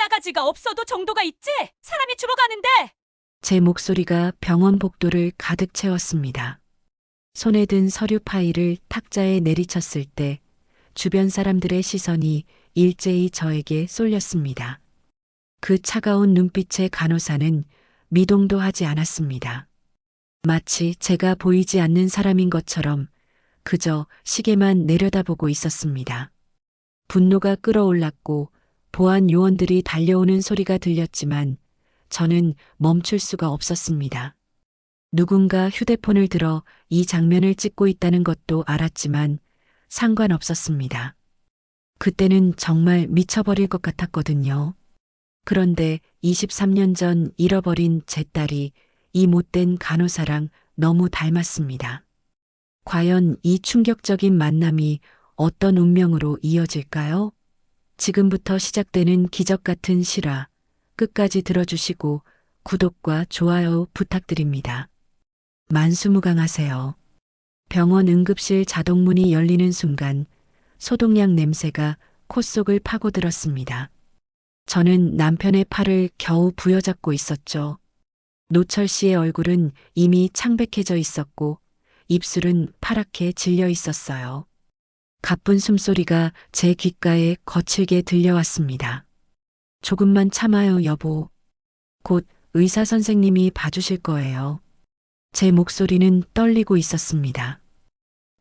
싸가지가 없어도 정도가 있지? 사람이 죽어가는데! 제 목소리가 병원 복도를 가득 채웠습니다. 손에 든 서류 파일을 탁자에 내리쳤을 때 주변 사람들의 시선이 일제히 저에게 쏠렸습니다. 그 차가운 눈빛의 간호사는 미동도 하지 않았습니다. 마치 제가 보이지 않는 사람인 것처럼 그저 시계만 내려다보고 있었습니다. 분노가 끓어올랐고 보안 요원들이 달려오는 소리가 들렸지만 저는 멈출 수가 없었습니다. 누군가 휴대폰을 들어 이 장면을 찍고 있다는 것도 알았지만 상관없었습니다. 그때는 정말 미쳐버릴 것 같았거든요. 그런데 23년 전 잃어버린 제 딸이 이 못된 간호사랑 너무 닮았습니다. 과연 이 충격적인 만남이 어떤 운명으로 이어질까요? 지금부터 시작되는 기적 같은 실화, 끝까지 들어주시고 구독과 좋아요 부탁드립니다. 만수무강하세요. 병원 응급실 자동문이 열리는 순간 소독약 냄새가 콧속을 파고들었습니다. 저는 남편의 팔을 겨우 부여잡고 있었죠. 노철 씨의 얼굴은 이미 창백해져 있었고 입술은 파랗게 질려 있었어요. 가쁜 숨소리가 제 귓가에 거칠게 들려왔습니다. 조금만 참아요, 여보. 곧 의사 선생님이 봐주실 거예요. 제 목소리는 떨리고 있었습니다.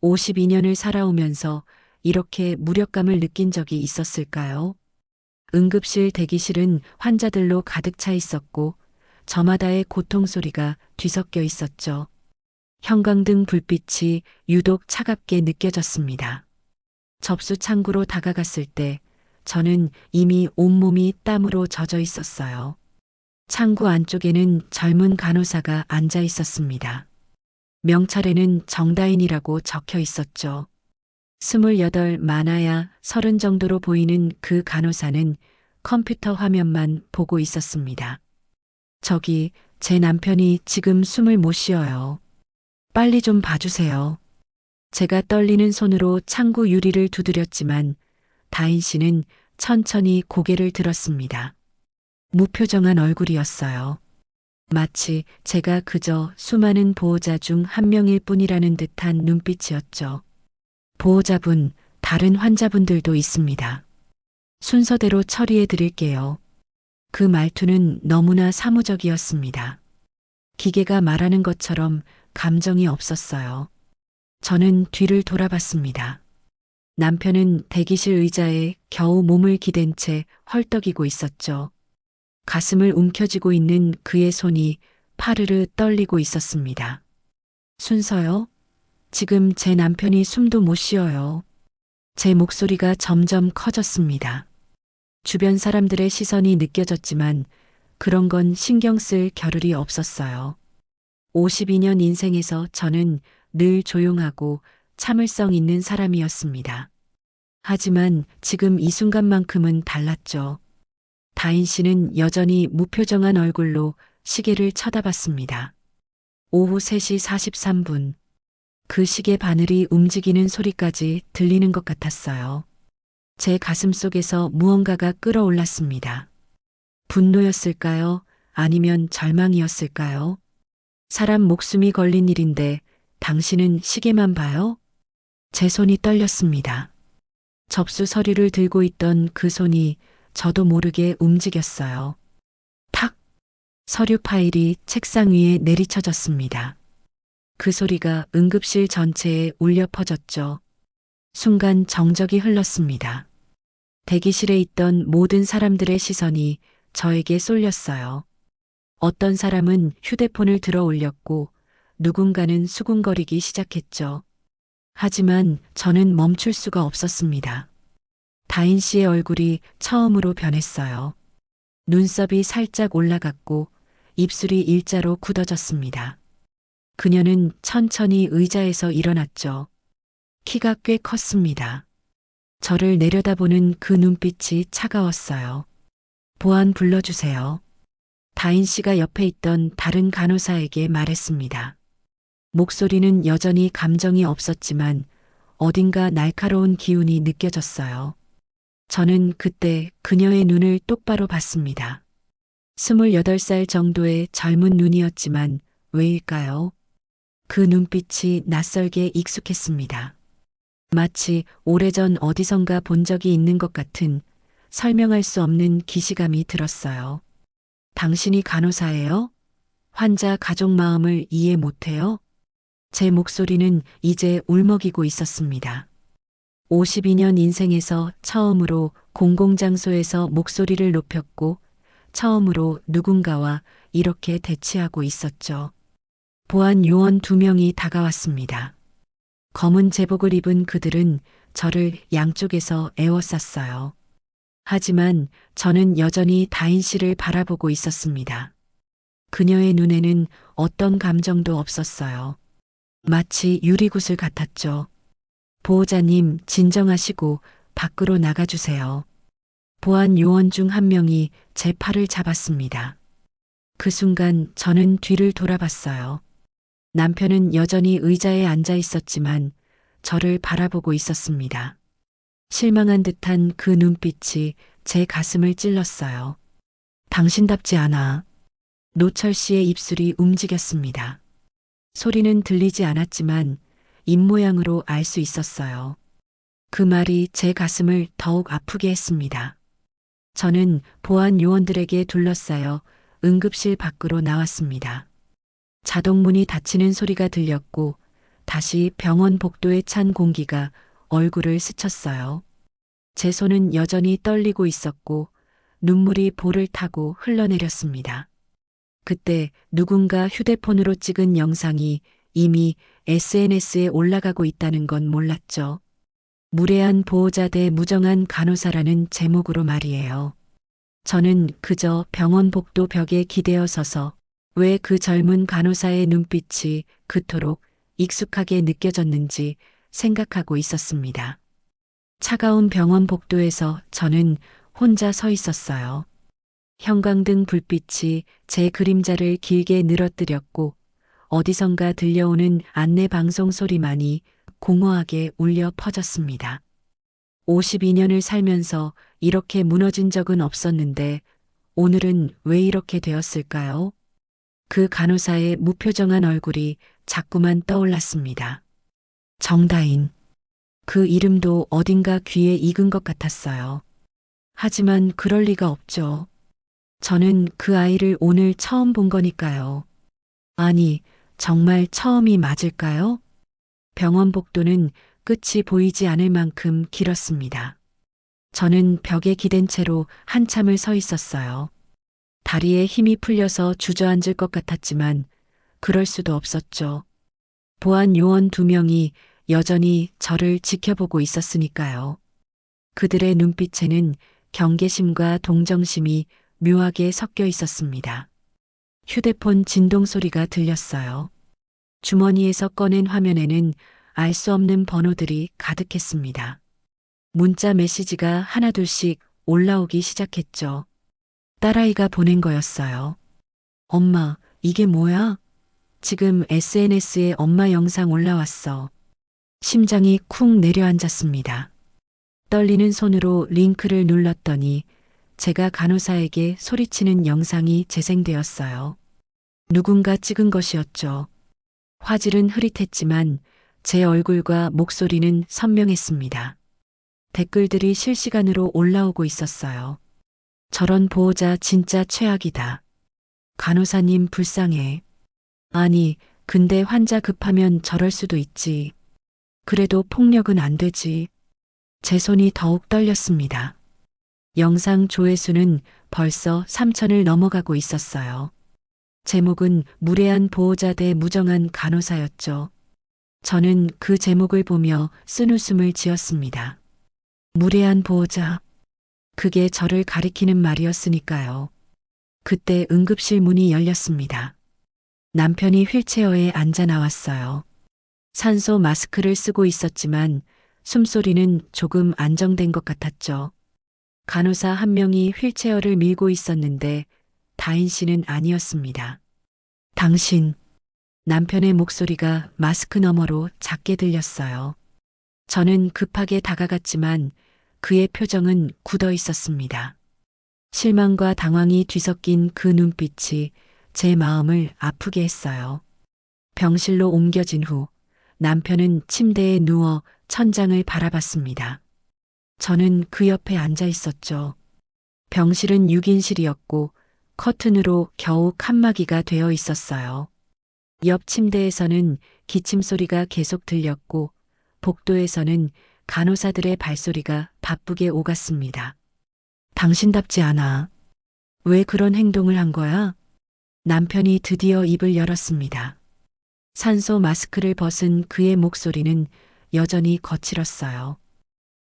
52년을 살아오면서 이렇게 무력감을 느낀 적이 있었을까요? 응급실 대기실은 환자들로 가득 차 있었고 저마다의 고통 소리가 뒤섞여 있었죠. 형광등 불빛이 유독 차갑게 느껴졌습니다. 접수 창구로 다가갔을 때 저는 이미 온몸이 땀으로 젖어 있었어요. 창구 안쪽에는 젊은 간호사가 앉아 있었습니다. 명찰에는 정다인이라고 적혀 있었죠. 28 많아야 30 정도로 보이는 그 간호사는 컴퓨터 화면만 보고 있었습니다. 저기, 제 남편이 지금 숨을 못 쉬어요. 빨리 좀 봐주세요. 제가 떨리는 손으로 창구 유리를 두드렸지만 다인 씨는 천천히 고개를 들었습니다. 무표정한 얼굴이었어요. 마치 제가 그저 수많은 보호자 중 한 명일 뿐이라는 듯한 눈빛이었죠. 보호자분, 다른 환자분들도 있습니다. 순서대로 처리해 드릴게요. 그 말투는 너무나 사무적이었습니다. 기계가 말하는 것처럼 감정이 없었어요. 저는 뒤를 돌아봤습니다. 남편은 대기실 의자에 겨우 몸을 기댄 채 헐떡이고 있었죠. 가슴을 움켜쥐고 있는 그의 손이 파르르 떨리고 있었습니다. 순서요? 지금 제 남편이 숨도 못 쉬어요. 제 목소리가 점점 커졌습니다. 주변 사람들의 시선이 느껴졌지만 그런 건 신경 쓸 겨를이 없었어요. 52년 인생에서 저는 늘 조용하고 참을성 있는 사람이었습니다. 하지만 지금 이 순간만큼은 달랐죠. 다인 씨는 여전히 무표정한 얼굴로 시계를 쳐다봤습니다. 오후 3시 43분. 그 시계 바늘이 움직이는 소리까지 들리는 것 같았어요. 제 가슴 속에서 무언가가 끓어올랐습니다. 분노였을까요? 아니면 절망이었을까요? 사람 목숨이 걸린 일인데 당신은 시계만 봐요? 제 손이 떨렸습니다. 접수 서류를 들고 있던 그 손이 저도 모르게 움직였어요. 탁! 서류 파일이 책상 위에 내리쳐졌습니다. 그 소리가 응급실 전체에 울려 퍼졌죠. 순간 정적이 흘렀습니다. 대기실에 있던 모든 사람들의 시선이 저에게 쏠렸어요. 어떤 사람은 휴대폰을 들어 올렸고 누군가는 수군거리기 시작했죠. 하지만 저는 멈출 수가 없었습니다. 다인 씨의 얼굴이 처음으로 변했어요. 눈썹이 살짝 올라갔고 입술이 일자로 굳어졌습니다. 그녀는 천천히 의자에서 일어났죠. 키가 꽤 컸습니다. 저를 내려다보는 그 눈빛이 차가웠어요. 보안 불러주세요. 다인 씨가 옆에 있던 다른 간호사에게 말했습니다. 목소리는 여전히 감정이 없었지만 어딘가 날카로운 기운이 느껴졌어요. 저는 그때 그녀의 눈을 똑바로 봤습니다. 28살 정도의 젊은 눈이었지만 왜일까요? 그 눈빛이 낯설게 익숙했습니다. 마치 오래전 어디선가 본 적이 있는 것 같은 설명할 수 없는 기시감이 들었어요. 당신이 간호사예요? 환자 가족 마음을 이해 못해요? 제 목소리는 이제 울먹이고 있었습니다. 52년 인생에서 처음으로 공공장소에서 목소리를 높였고 처음으로 누군가와 이렇게 대치하고 있었죠. 보안 요원 2명이 다가왔습니다. 검은 제복을 입은 그들은 저를 양쪽에서 에워쌌어요. 하지만 저는 여전히 다인 씨를 바라보고 있었습니다. 그녀의 눈에는 어떤 감정도 없었어요. 마치 유리구슬 같았죠. 보호자님, 진정하시고 밖으로 나가주세요. 보안 요원 중 한 명이 제 팔을 잡았습니다. 그 순간 저는 뒤를 돌아봤어요. 남편은 여전히 의자에 앉아 있었지만 저를 바라보고 있었습니다. 실망한 듯한 그 눈빛이 제 가슴을 찔렀어요. 당신답지 않아. 노철 씨의 입술이 움직였습니다. 소리는 들리지 않았지만 입모양으로 알 수 있었어요. 그 말이 제 가슴을 더욱 아프게 했습니다. 저는 보안 요원들에게 둘러싸여 응급실 밖으로 나왔습니다. 자동문이 닫히는 소리가 들렸고 다시 병원 복도에 찬 공기가 얼굴을 스쳤어요. 제 손은 여전히 떨리고 있었고 눈물이 볼을 타고 흘러내렸습니다. 그때 누군가 휴대폰으로 찍은 영상이 이미 SNS에 올라가고 있다는 건 몰랐죠. 무례한 보호자 대 무정한 간호사라는 제목으로 말이에요. 저는 그저 병원 복도 벽에 기대어 서서 왜 그 젊은 간호사의 눈빛이 그토록 익숙하게 느껴졌는지 생각하고 있었습니다. 차가운 병원 복도에서 저는 혼자 서 있었어요. 형광등 불빛이 제 그림자를 길게 늘어뜨렸고 어디선가 들려오는 안내 방송 소리만이 공허하게 울려 퍼졌습니다. 52년을 살면서 이렇게 무너진 적은 없었는데 오늘은 왜 이렇게 되었을까요? 그 간호사의 무표정한 얼굴이 자꾸만 떠올랐습니다. 정다인. 그 이름도 어딘가 귀에 익은 것 같았어요. 하지만 그럴 리가 없죠. 저는 그 아이를 오늘 처음 본 거니까요. 아니, 정말 처음이 맞을까요? 병원 복도는 끝이 보이지 않을 만큼 길었습니다. 저는 벽에 기댄 채로 한참을 서 있었어요. 다리에 힘이 풀려서 주저앉을 것 같았지만 그럴 수도 없었죠. 보안 요원 2명이 여전히 저를 지켜보고 있었으니까요. 그들의 눈빛에는 경계심과 동정심이 묘하게 섞여 있었습니다. 휴대폰 진동 소리가 들렸어요. 주머니에서 꺼낸 화면에는 알 수 없는 번호들이 가득했습니다. 문자 메시지가 하나둘씩 올라오기 시작했죠. 딸아이가 보낸 거였어요. 엄마, 이게 뭐야? 지금 SNS에 엄마 영상 올라왔어. 심장이 쿵 내려앉았습니다. 떨리는 손으로 링크를 눌렀더니 제가 간호사에게 소리치는 영상이 재생되었어요. 누군가 찍은 것이었죠. 화질은 흐릿했지만 제 얼굴과 목소리는 선명했습니다. 댓글들이 실시간으로 올라오고 있었어요. 저런 보호자 진짜 최악이다. 간호사님 불쌍해. 아니, 근데 환자 급하면 저럴 수도 있지. 그래도 폭력은 안 되지. 제 손이 더욱 떨렸습니다. 영상 조회수는 벌써 3,000을 넘어가고 있었어요. 제목은 무례한 보호자 대 무정한 간호사였죠. 저는 그 제목을 보며 쓴웃음을 지었습니다. 무례한 보호자. 그게 저를 가리키는 말이었으니까요. 그때 응급실 문이 열렸습니다. 남편이 휠체어에 앉아 나왔어요. 산소 마스크를 쓰고 있었지만 숨소리는 조금 안정된 것 같았죠. 간호사 한 명이 휠체어를 밀고 있었는데 다인 씨는 아니었습니다. 당신. 남편의 목소리가 마스크 너머로 작게 들렸어요. 저는 급하게 다가갔지만 그의 표정은 굳어 있었습니다. 실망과 당황이 뒤섞인 그 눈빛이 제 마음을 아프게 했어요. 병실로 옮겨진 후 남편은 침대에 누워 천장을 바라봤습니다. 저는 그 옆에 앉아 있었죠. 병실은 6인실이었고 커튼으로 겨우 칸막이가 되어 있었어요. 옆 침대에서는 기침 소리가 계속 들렸고 복도에서는 간호사들의 발소리가 바쁘게 오갔습니다. 당신답지 않아. 왜 그런 행동을 한 거야? 남편이 드디어 입을 열었습니다. 산소 마스크를 벗은 그의 목소리는 여전히 거칠었어요.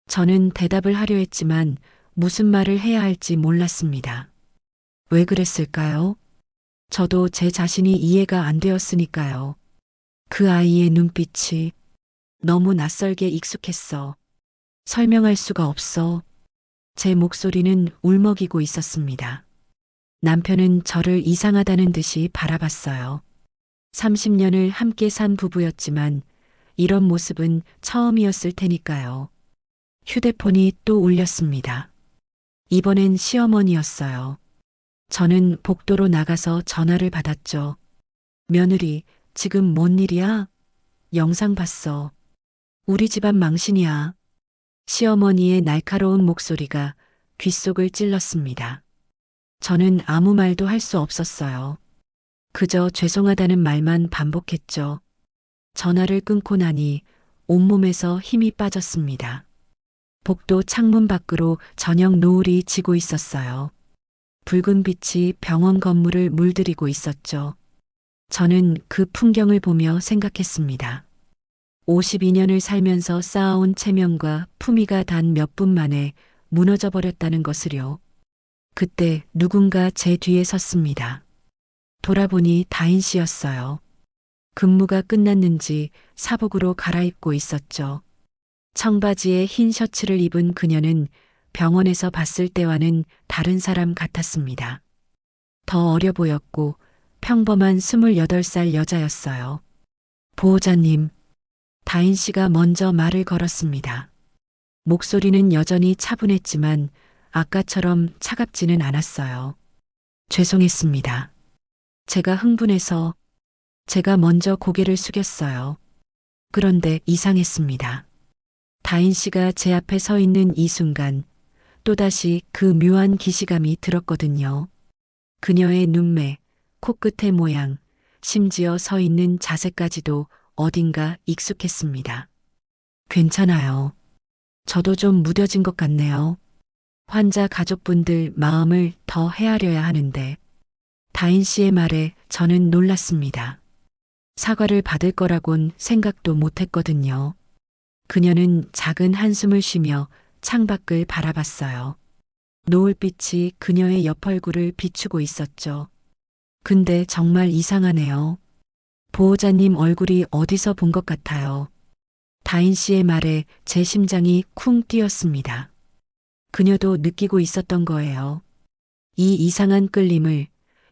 저는 대답을 하려 했지만 무슨 말을 해야 할지 몰랐습니다. 왜 그랬을까요? 저도 제 자신이 이해가 안 되었으니까요. 그 아이의 눈빛이 너무 낯설게 익숙했어. 설명할 수가 없어. 제 목소리는 울먹이고 있었습니다. 남편은 저를 이상하다는 듯이 바라봤어요. 30년을 함께 산 부부였지만 이런 모습은 처음이었을 테니까요. 휴대폰이 또 울렸습니다. 이번엔 시어머니였어요. 저는 복도로 나가서 전화를 받았죠. 며느리, 지금 뭔 일이야? 영상 봤어. 우리 집안 망신이야. 시어머니의 날카로운 목소리가 귓속을 찔렀습니다. 저는 아무 말도 할 수 없었어요. 그저 죄송하다는 말만 반복했죠. 전화를 끊고 나니 온몸에서 힘이 빠졌습니다. 복도 창문 밖으로 저녁 노을이 지고 있었어요. 붉은 빛이 병원 건물을 물들이고 있었죠. 저는 그 풍경을 보며 생각했습니다. 52년을 살면서 쌓아온 체면과 품위가 단 몇 분 만에 무너져 버렸다는 것을요. 그때 누군가 제 뒤에 섰습니다. 돌아보니 다인 씨였어요. 근무가 끝났는지 사복으로 갈아입고 있었죠. 청바지에 흰 셔츠를 입은 그녀는 병원에서 봤을 때와는 다른 사람 같았습니다. 더 어려 보였고 평범한 28살 여자였어요. 보호자님, 다인 씨가 먼저 말을 걸었습니다. 목소리는 여전히 차분했지만 아까처럼 차갑지는 않았어요. 죄송했습니다. 제가 흥분해서 제가 먼저 고개를 숙였어요. 그런데 이상했습니다. 다인 씨가 제 앞에 서 있는 이 순간 또다시 그 묘한 기시감이 들었거든요. 그녀의 눈매, 코끝의 모양, 심지어 서 있는 자세까지도 어딘가 익숙했습니다. 괜찮아요. 저도 좀 무뎌진 것 같네요. 환자 가족분들 마음을 더 헤아려야 하는데. 다인 씨의 말에 저는 놀랐습니다. 사과를 받을 거라곤 생각도 못 했거든요. 그녀는 작은 한숨을 쉬며 창밖을 바라봤어요. 노을빛이 그녀의 옆 얼굴을 비추고 있었죠. 근데 정말 이상하네요. 보호자님 얼굴이 어디서 본 것 같아요. 다인 씨의 말에 제 심장이 쿵 뛰었습니다. 그녀도 느끼고 있었던 거예요. 이 이상한 끌림을,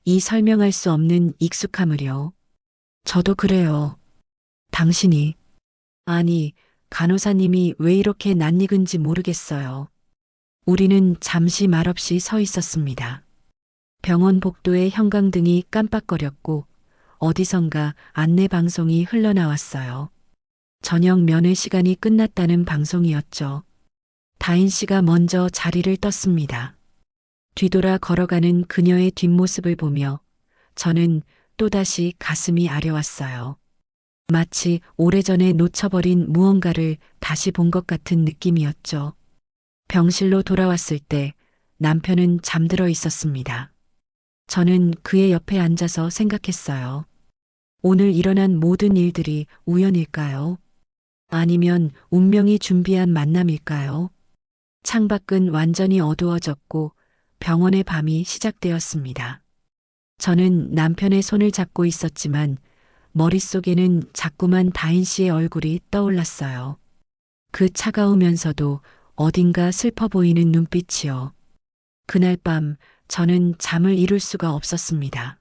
이 설명할 수 없는 익숙함을요. 저도 그래요. 당신이, 아니, 간호사님이 왜 이렇게 낯익은지 모르겠어요. 우리는 잠시 말없이 서 있었습니다. 병원 복도의 형광등이 깜빡거렸고 어디선가 안내 방송이 흘러나왔어요. 저녁 면회 시간이 끝났다는 방송이었죠. 다인 씨가 먼저 자리를 떴습니다. 뒤돌아 걸어가는 그녀의 뒷모습을 보며 저는 또다시 가슴이 아려왔어요. 마치 오래전에 놓쳐버린 무언가를 다시 본 것 같은 느낌이었죠. 병실로 돌아왔을 때 남편은 잠들어 있었습니다. 저는 그의 옆에 앉아서 생각했어요. 오늘 일어난 모든 일들이 우연일까요? 아니면 운명이 준비한 만남일까요? 창밖은 완전히 어두워졌고 병원의 밤이 시작되었습니다. 저는 남편의 손을 잡고 있었지만 머릿속에는 자꾸만 다인 씨의 얼굴이 떠올랐어요. 그 차가우면서도 어딘가 슬퍼 보이는 눈빛이요. 그날 밤 저는 잠을 이룰 수가 없었습니다.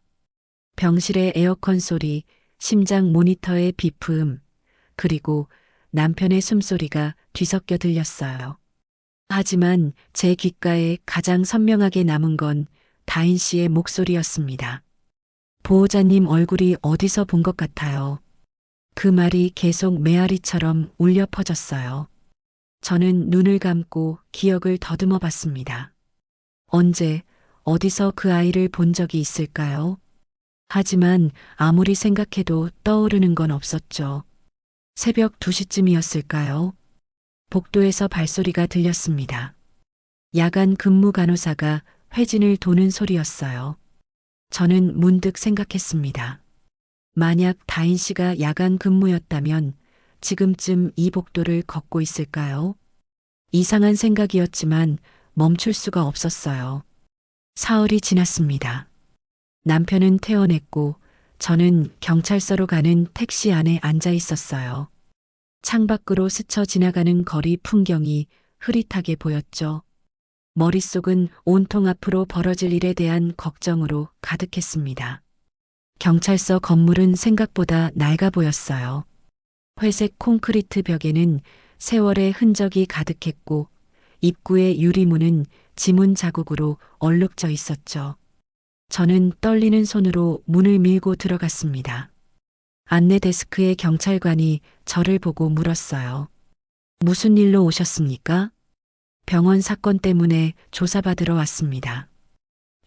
병실의 에어컨 소리, 심장 모니터의 비프음, 그리고 남편의 숨소리가 뒤섞여 들렸어요. 하지만 제 귓가에 가장 선명하게 남은 건 다인 씨의 목소리였습니다. 보호자님 얼굴이 어디서 본 것 같아요. 그 말이 계속 메아리처럼 울려 퍼졌어요. 저는 눈을 감고 기억을 더듬어 봤습니다. 언제, 어디서 그 아이를 본 적이 있을까요? 하지만 아무리 생각해도 떠오르는 건 없었죠. 새벽 2시쯤이었을까요? 복도에서 발소리가 들렸습니다. 야간 근무 간호사가 회진을 도는 소리였어요. 저는 문득 생각했습니다. 만약 다인 씨가 야간 근무였다면 지금쯤 이 복도를 걷고 있을까요? 이상한 생각이었지만 멈출 수가 없었어요. 사흘이 지났습니다. 남편은 퇴원했고 저는 경찰서로 가는 택시 안에 앉아 있었어요. 창밖으로 스쳐 지나가는 거리 풍경이 흐릿하게 보였죠. 머릿속은 온통 앞으로 벌어질 일에 대한 걱정으로 가득했습니다. 경찰서 건물은 생각보다 낡아 보였어요. 회색 콘크리트 벽에는 세월의 흔적이 가득했고 입구의 유리문은 지문 자국으로 얼룩져 있었죠. 저는 떨리는 손으로 문을 밀고 들어갔습니다. 안내 데스크의 경찰관이 저를 보고 물었어요. 무슨 일로 오셨습니까? 병원 사건 때문에 조사받으러 왔습니다.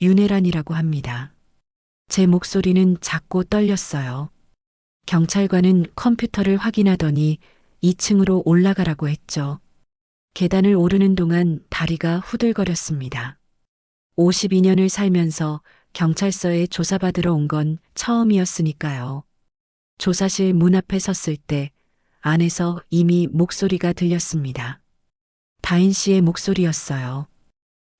윤혜란이라고 합니다. 제 목소리는 작고 떨렸어요. 경찰관은 컴퓨터를 확인하더니 2층으로 올라가라고 했죠. 계단을 오르는 동안 다리가 후들거렸습니다. 52년을 살면서 경찰서에 조사받으러 온 건 처음이었으니까요. 조사실 문 앞에 섰을 때 안에서 이미 목소리가 들렸습니다. 다인 씨의 목소리였어요.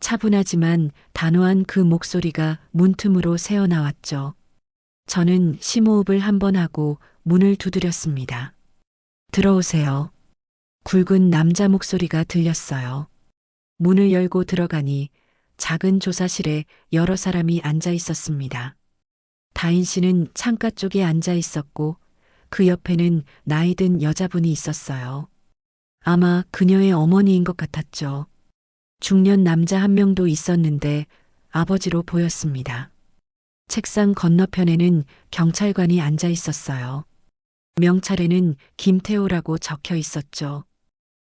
차분하지만 단호한 그 목소리가 문틈으로 새어나왔죠. 저는 심호흡을 한 번 하고 문을 두드렸습니다. 들어오세요. 굵은 남자 목소리가 들렸어요. 문을 열고 들어가니 작은 조사실에 여러 사람이 앉아 있었습니다. 다인 씨는 창가 쪽에 앉아 있었고 그 옆에는 나이 든 여자분이 있었어요. 아마 그녀의 어머니인 것 같았죠. 중년 남자 한 명도 있었는데 아버지로 보였습니다. 책상 건너편에는 경찰관이 앉아 있었어요. 명찰에는 김태호라고 적혀 있었죠.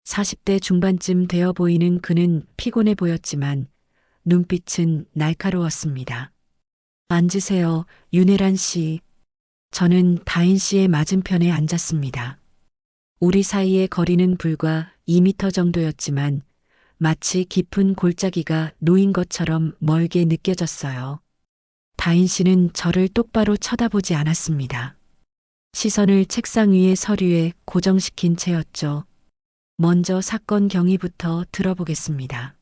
40대 중반쯤 되어 보이는 그는 피곤해 보였지만 눈빛은 날카로웠습니다. 앉으세요, 윤혜란 씨. 저는 다인 씨의 맞은편에 앉았습니다. 우리 사이의 거리는 불과 2미터 정도였지만 마치 깊은 골짜기가 놓인 것처럼 멀게 느껴졌어요. 다인 씨는 저를 똑바로 쳐다보지 않았습니다. 시선을 책상 위의 서류에 고정시킨 채였죠. 먼저 사건 경위부터 들어보겠습니다.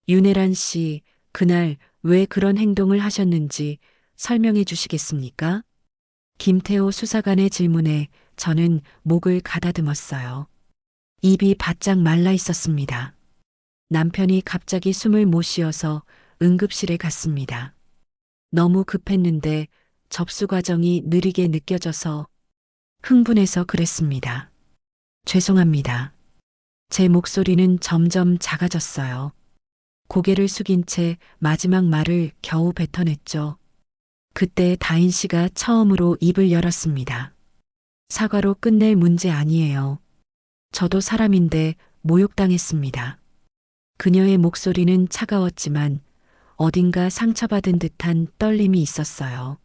윤혜란 씨, 그날 왜 그런 행동을 하셨는지 설명해 주시겠습니까? 김태호 수사관의 질문에 저는 목을 가다듬었어요. 입이 바짝 말라 있었습니다. 남편이 갑자기 숨을 못 쉬어서 응급실에 갔습니다. 너무 급했는데 접수 과정이 느리게 느껴져서 흥분해서 그랬습니다. 죄송합니다. 제 목소리는 점점 작아졌어요. 고개를 숙인 채 마지막 말을 겨우 뱉어냈죠. 그때 다인 씨가 처음으로 입을 열었습니다. 사과로 끝낼 문제 아니에요. 저도 사람인데 모욕당했습니다. 그녀의 목소리는 차가웠지만 어딘가 상처받은 듯한 떨림이 있었어요.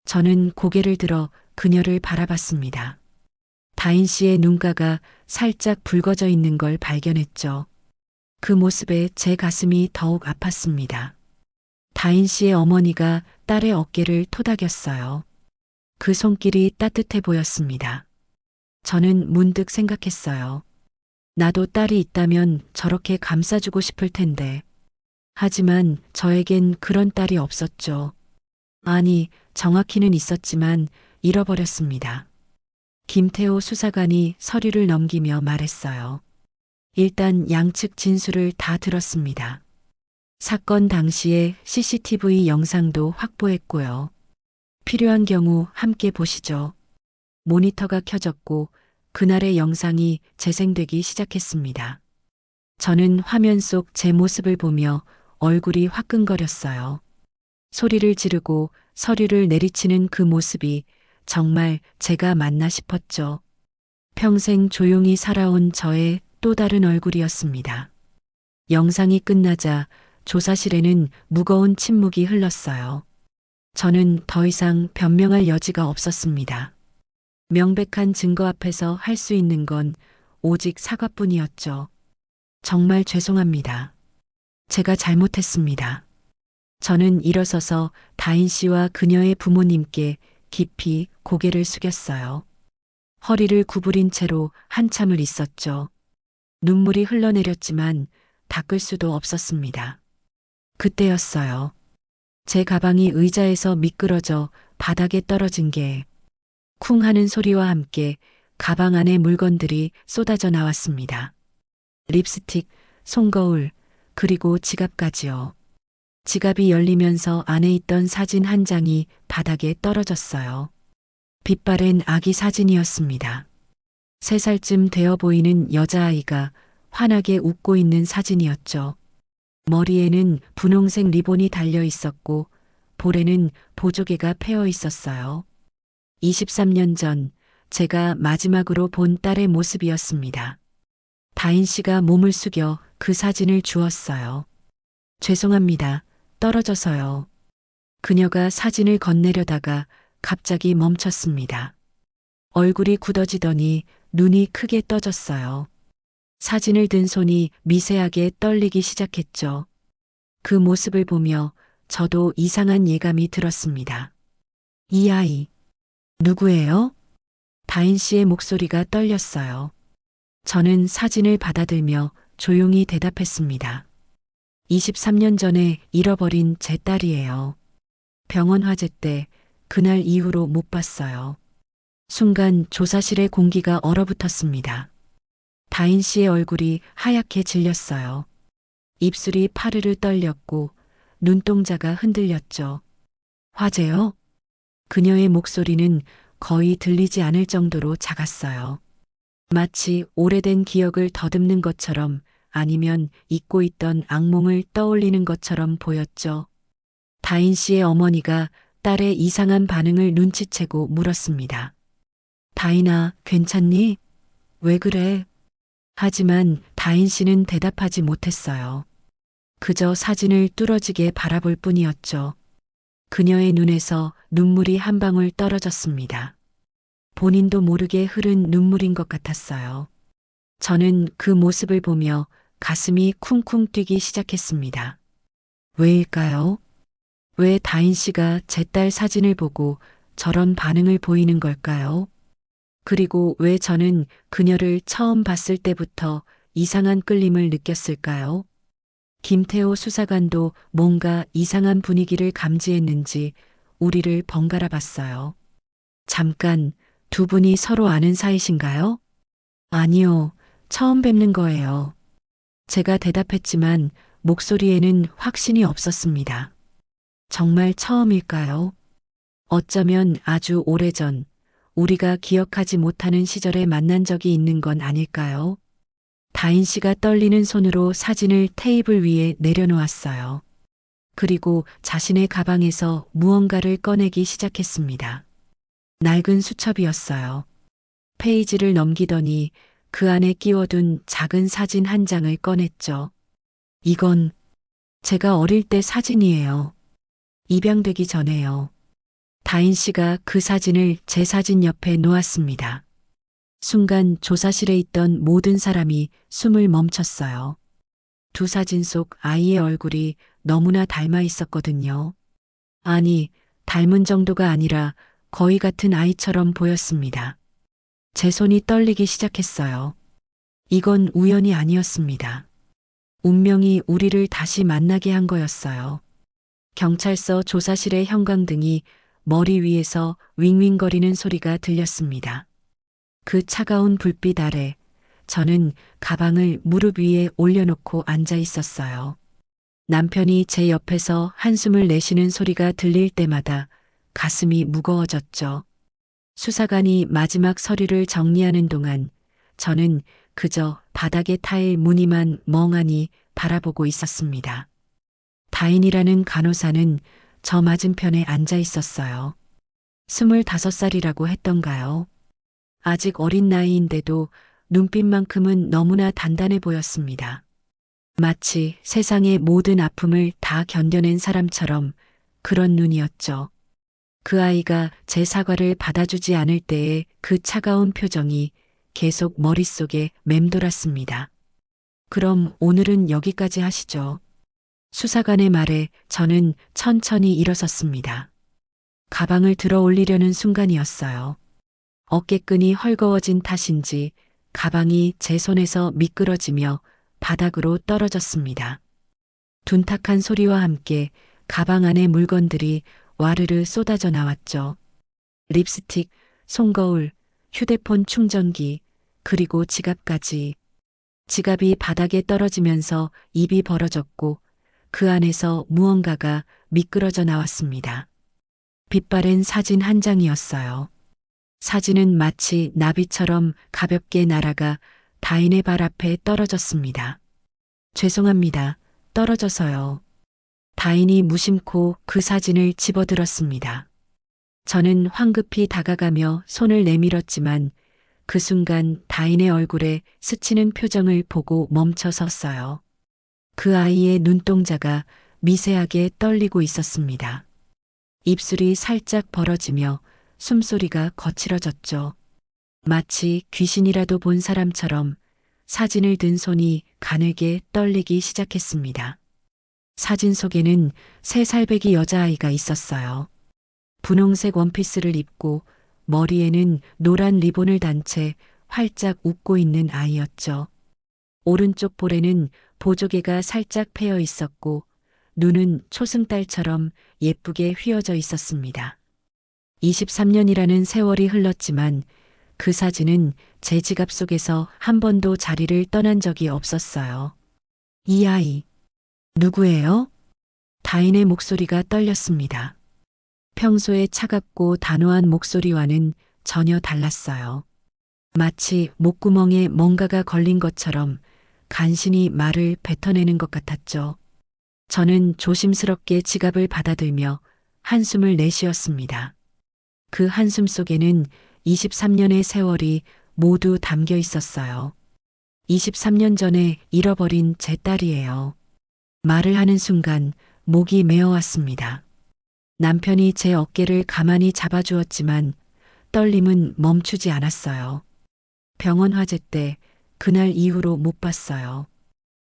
저는 고개를 들어 그녀를 바라봤습니다. 다인 씨의 눈가가 살짝 붉어져 있는 걸 발견했죠. 그 모습에 제 가슴이 더욱 아팠습니다. 다인 씨의 어머니가 딸의 어깨를 토닥였어요. 그 손길이 따뜻해 보였습니다. 저는 문득 생각했어요. 나도 딸이 있다면 저렇게 감싸주고 싶을 텐데. 하지만 저에겐 그런 딸이 없었죠. 아니, 정확히는 있었지만 잃어버렸습니다. 김태호 수사관이 서류를 넘기며 말했어요. 일단 양측 진술을 다 들었습니다. 사건 당시의 CCTV 영상도 확보했고요. 필요한 경우 함께 보시죠. 모니터가 켜졌고 그날의 영상이 재생되기 시작했습니다. 저는 화면 속 제 모습을 보며 얼굴이 화끈거렸어요. 소리를 지르고 서류를 내리치는 그 모습이 정말 제가 맞나 싶었죠. 평생 조용히 살아온 저의 또 다른 얼굴이었습니다. 영상이 끝나자 조사실에는 무거운 침묵이 흘렀어요. 저는 더 이상 변명할 여지가 없었습니다. 명백한 증거 앞에서 할 수 있는 건 오직 사과뿐이었죠. 정말 죄송합니다. 제가 잘못했습니다. 저는 일어서서 다인 씨와 그녀의 부모님께 깊이 고개를 숙였어요. 허리를 구부린 채로 한참을 있었죠. 눈물이 흘러내렸지만 닦을 수도 없었습니다. 그때였어요. 제 가방이 의자에서 미끄러져 바닥에 떨어진 게 쿵 하는 소리와 함께 가방 안에 물건들이 쏟아져 나왔습니다. 립스틱, 손거울, 그리고 지갑까지요. 지갑이 열리면서 안에 있던 사진 한 장이 바닥에 떨어졌어요. 빛바랜 아기 사진이었습니다. 3살쯤 되어 보이는 여자아이가 환하게 웃고 있는 사진이었죠. 머리에는 분홍색 리본이 달려 있었고 볼에는 보조개가 패여 있었어요. 23년 전 제가 마지막으로 본 딸의 모습이었습니다. 다인 씨가 몸을 숙여 그 사진을 주었어요. 죄송합니다. 떨어져서요. 그녀가 사진을 건네려다가 갑자기 멈췄습니다. 얼굴이 굳어지더니 눈이 크게 떠졌어요. 사진을 든 손이 미세하게 떨리기 시작했죠. 그 모습을 보며 저도 이상한 예감이 들었습니다. 이 아이, 누구예요? 다인 씨의 목소리가 떨렸어요. 저는 사진을 받아들며 조용히 대답했습니다. 23년 전에 잃어버린 제 딸이에요. 병원 화재 때 그날 이후로 못 봤어요. 순간 조사실의 공기가 얼어붙었습니다. 다인 씨의 얼굴이 하얗게 질렸어요. 입술이 파르르 떨렸고 눈동자가 흔들렸죠. 화재요? 그녀의 목소리는 거의 들리지 않을 정도로 작았어요. 마치 오래된 기억을 더듬는 것처럼 아니면 잊고 있던 악몽을 떠올리는 것처럼 보였죠. 다인 씨의 어머니가 딸의 이상한 반응을 눈치채고 물었습니다. 다인아, 괜찮니? 왜 그래? 하지만 다인 씨는 대답하지 못했어요. 그저 사진을 뚫어지게 바라볼 뿐이었죠. 그녀의 눈에서 눈물이 한 방울 떨어졌습니다. 본인도 모르게 흐른 눈물인 것 같았어요. 저는 그 모습을 보며 가슴이 쿵쿵 뛰기 시작했습니다. 왜일까요? 왜 다인 씨가 제 딸 사진을 보고 저런 반응을 보이는 걸까요? 그리고 왜 저는 그녀를 처음 봤을 때부터 이상한 끌림을 느꼈을까요? 김태호 수사관도 뭔가 이상한 분위기를 감지했는지 우리를 번갈아 봤어요. 잠깐, 두 분이 서로 아는 사이신가요? 아니요, 처음 뵙는 거예요. 제가 대답했지만 목소리에는 확신이 없었습니다. 정말 처음일까요? 어쩌면 아주 오래전, 우리가 기억하지 못하는 시절에 만난 적이 있는 건 아닐까요? 다인 씨가 떨리는 손으로 사진을 테이블 위에 내려놓았어요. 그리고 자신의 가방에서 무언가를 꺼내기 시작했습니다. 낡은 수첩이었어요. 페이지를 넘기더니 그 안에 끼워둔 작은 사진 한 장을 꺼냈죠. 이건 제가 어릴 때 사진이에요. 입양되기 전에요. 다인 씨가 그 사진을 제 사진 옆에 놓았습니다. 순간 조사실에 있던 모든 사람이 숨을 멈췄어요. 두 사진 속 아이의 얼굴이 너무나 닮아 있었거든요. 아니, 닮은 정도가 아니라 거의 같은 아이처럼 보였습니다. 제 손이 떨리기 시작했어요. 이건 우연이 아니었습니다. 운명이 우리를 다시 만나게 한 거였어요. 경찰서 조사실의 형광등이 머리 위에서 윙윙거리는 소리가 들렸습니다. 그 차가운 불빛 아래 저는 가방을 무릎 위에 올려놓고 앉아 있었어요. 남편이 제 옆에서 한숨을 내쉬는 소리가 들릴 때마다 가슴이 무거워졌죠. 수사관이 마지막 서류를 정리하는 동안 저는 그저 바닥의 타일 무늬만 멍하니 바라보고 있었습니다. 다인이라는 간호사는 저 맞은편에 앉아 있었어요. 25살이라고 했던가요? 아직 어린 나이인데도 눈빛만큼은 너무나 단단해 보였습니다. 마치 세상의 모든 아픔을 다 견뎌낸 사람처럼 그런 눈이었죠. 그 아이가 제 사과를 받아주지 않을 때의 그 차가운 표정이 계속 머릿속에 맴돌았습니다. 그럼 오늘은 여기까지 하시죠. 수사관의 말에 저는 천천히 일어섰습니다. 가방을 들어 올리려는 순간이었어요. 어깨끈이 헐거워진 탓인지 가방이 제 손에서 미끄러지며 바닥으로 떨어졌습니다. 둔탁한 소리와 함께 가방 안의 물건들이 와르르 쏟아져 나왔죠. 립스틱, 손거울, 휴대폰 충전기, 그리고 지갑까지. 지갑이 바닥에 떨어지면서 입이 벌어졌고 그 안에서 무언가가 미끄러져 나왔습니다. 빛바랜 사진 한 장이었어요. 사진은 마치 나비처럼 가볍게 날아가 다인의 발 앞에 떨어졌습니다. 죄송합니다. 떨어져서요. 다인이 무심코 그 사진을 집어들었습니다. 저는 황급히 다가가며 손을 내밀었지만 그 순간 다인의 얼굴에 스치는 표정을 보고 멈춰 섰어요. 그 아이의 눈동자가 미세하게 떨리고 있었습니다. 입술이 살짝 벌어지며 숨소리가 거칠어졌죠. 마치 귀신이라도 본 사람처럼 사진을 든 손이 가늘게 떨리기 시작했습니다. 사진 속에는 3살배기 여자아이가 있었어요. 분홍색 원피스를 입고 머리에는 노란 리본을 단 채 활짝 웃고 있는 아이였죠. 오른쪽 볼에는 보조개가 살짝 패여 있었고 눈은 초승달처럼 예쁘게 휘어져 있었습니다. 23년이라는 세월이 흘렀지만 그 사진은 제 지갑 속에서 한 번도 자리를 떠난 적이 없었어요. 이 아이, 누구예요? 다인의 목소리가 떨렸습니다. 평소에 차갑고 단호한 목소리와는 전혀 달랐어요. 마치 목구멍에 뭔가가 걸린 것처럼 간신히 말을 뱉어내는 것 같았죠. 저는 조심스럽게 지갑을 받아들며 한숨을 내쉬었습니다. 그 한숨 속에는 23년의 세월이 모두 담겨 있었어요. 23년 전에 잃어버린 제 딸이에요. 말을 하는 순간 목이 메어왔습니다. 남편이 제 어깨를 가만히 잡아주었지만 떨림은 멈추지 않았어요. 병원 화재 때 그날 이후로 못 봤어요.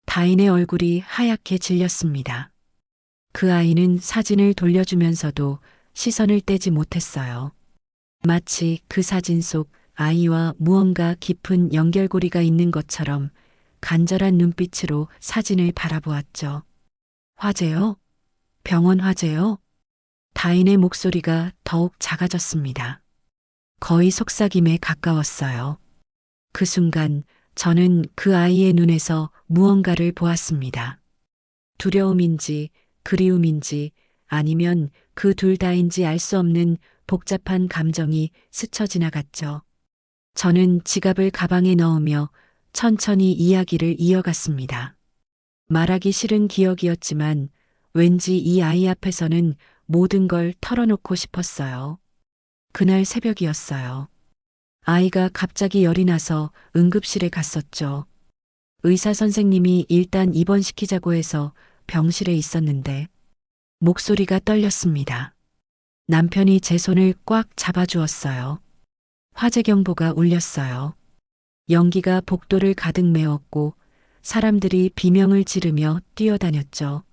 다인의 얼굴이 하얗게 질렸습니다. 그 아이는 사진을 돌려주면서도 시선을 떼지 못했어요. 마치 그 사진 속 아이와 무언가 깊은 연결고리가 있는 것처럼 간절한 눈빛으로 사진을 바라보았죠. 화재요? 병원 화재요? 다인의 목소리가 더욱 작아졌습니다. 거의 속삭임에 가까웠어요. 그 순간 저는 그 아이의 눈에서 무언가를 보았습니다. 두려움인지 그리움인지 아니면 그 둘 다인지 알 수 없는 복잡한 감정이 스쳐 지나갔죠. 저는 지갑을 가방에 넣으며 천천히 이야기를 이어갔습니다. 말하기 싫은 기억이었지만 왠지 이 아이 앞에서는 모든 걸 털어놓고 싶었어요. 그날 새벽이었어요. 아이가 갑자기 열이 나서 응급실에 갔었죠. 의사 선생님이 일단 입원시키자고 해서 병실에 있었는데 목소리가 떨렸습니다. 남편이 제 손을 꽉 잡아주었어요. 화재 경보가 울렸어요. 연기가 복도를 가득 메웠고 사람들이 비명을 지르며 뛰어다녔죠.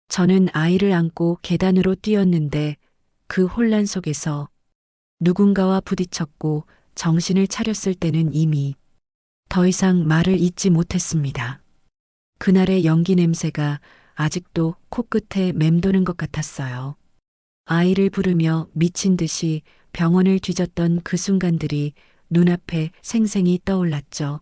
저는 아이를 안고 계단으로 뛰었는데 그 혼란 속에서 누군가와 부딪혔고 정신을 차렸을 때는 이미 더 이상 말을 잇지 못했습니다. 그날의 연기 냄새가 아직도 코끝에 맴도는 것 같았어요. 아이를 부르며 미친 듯이 병원을 뒤졌던 그 순간들이 눈앞에 생생히 떠올랐죠.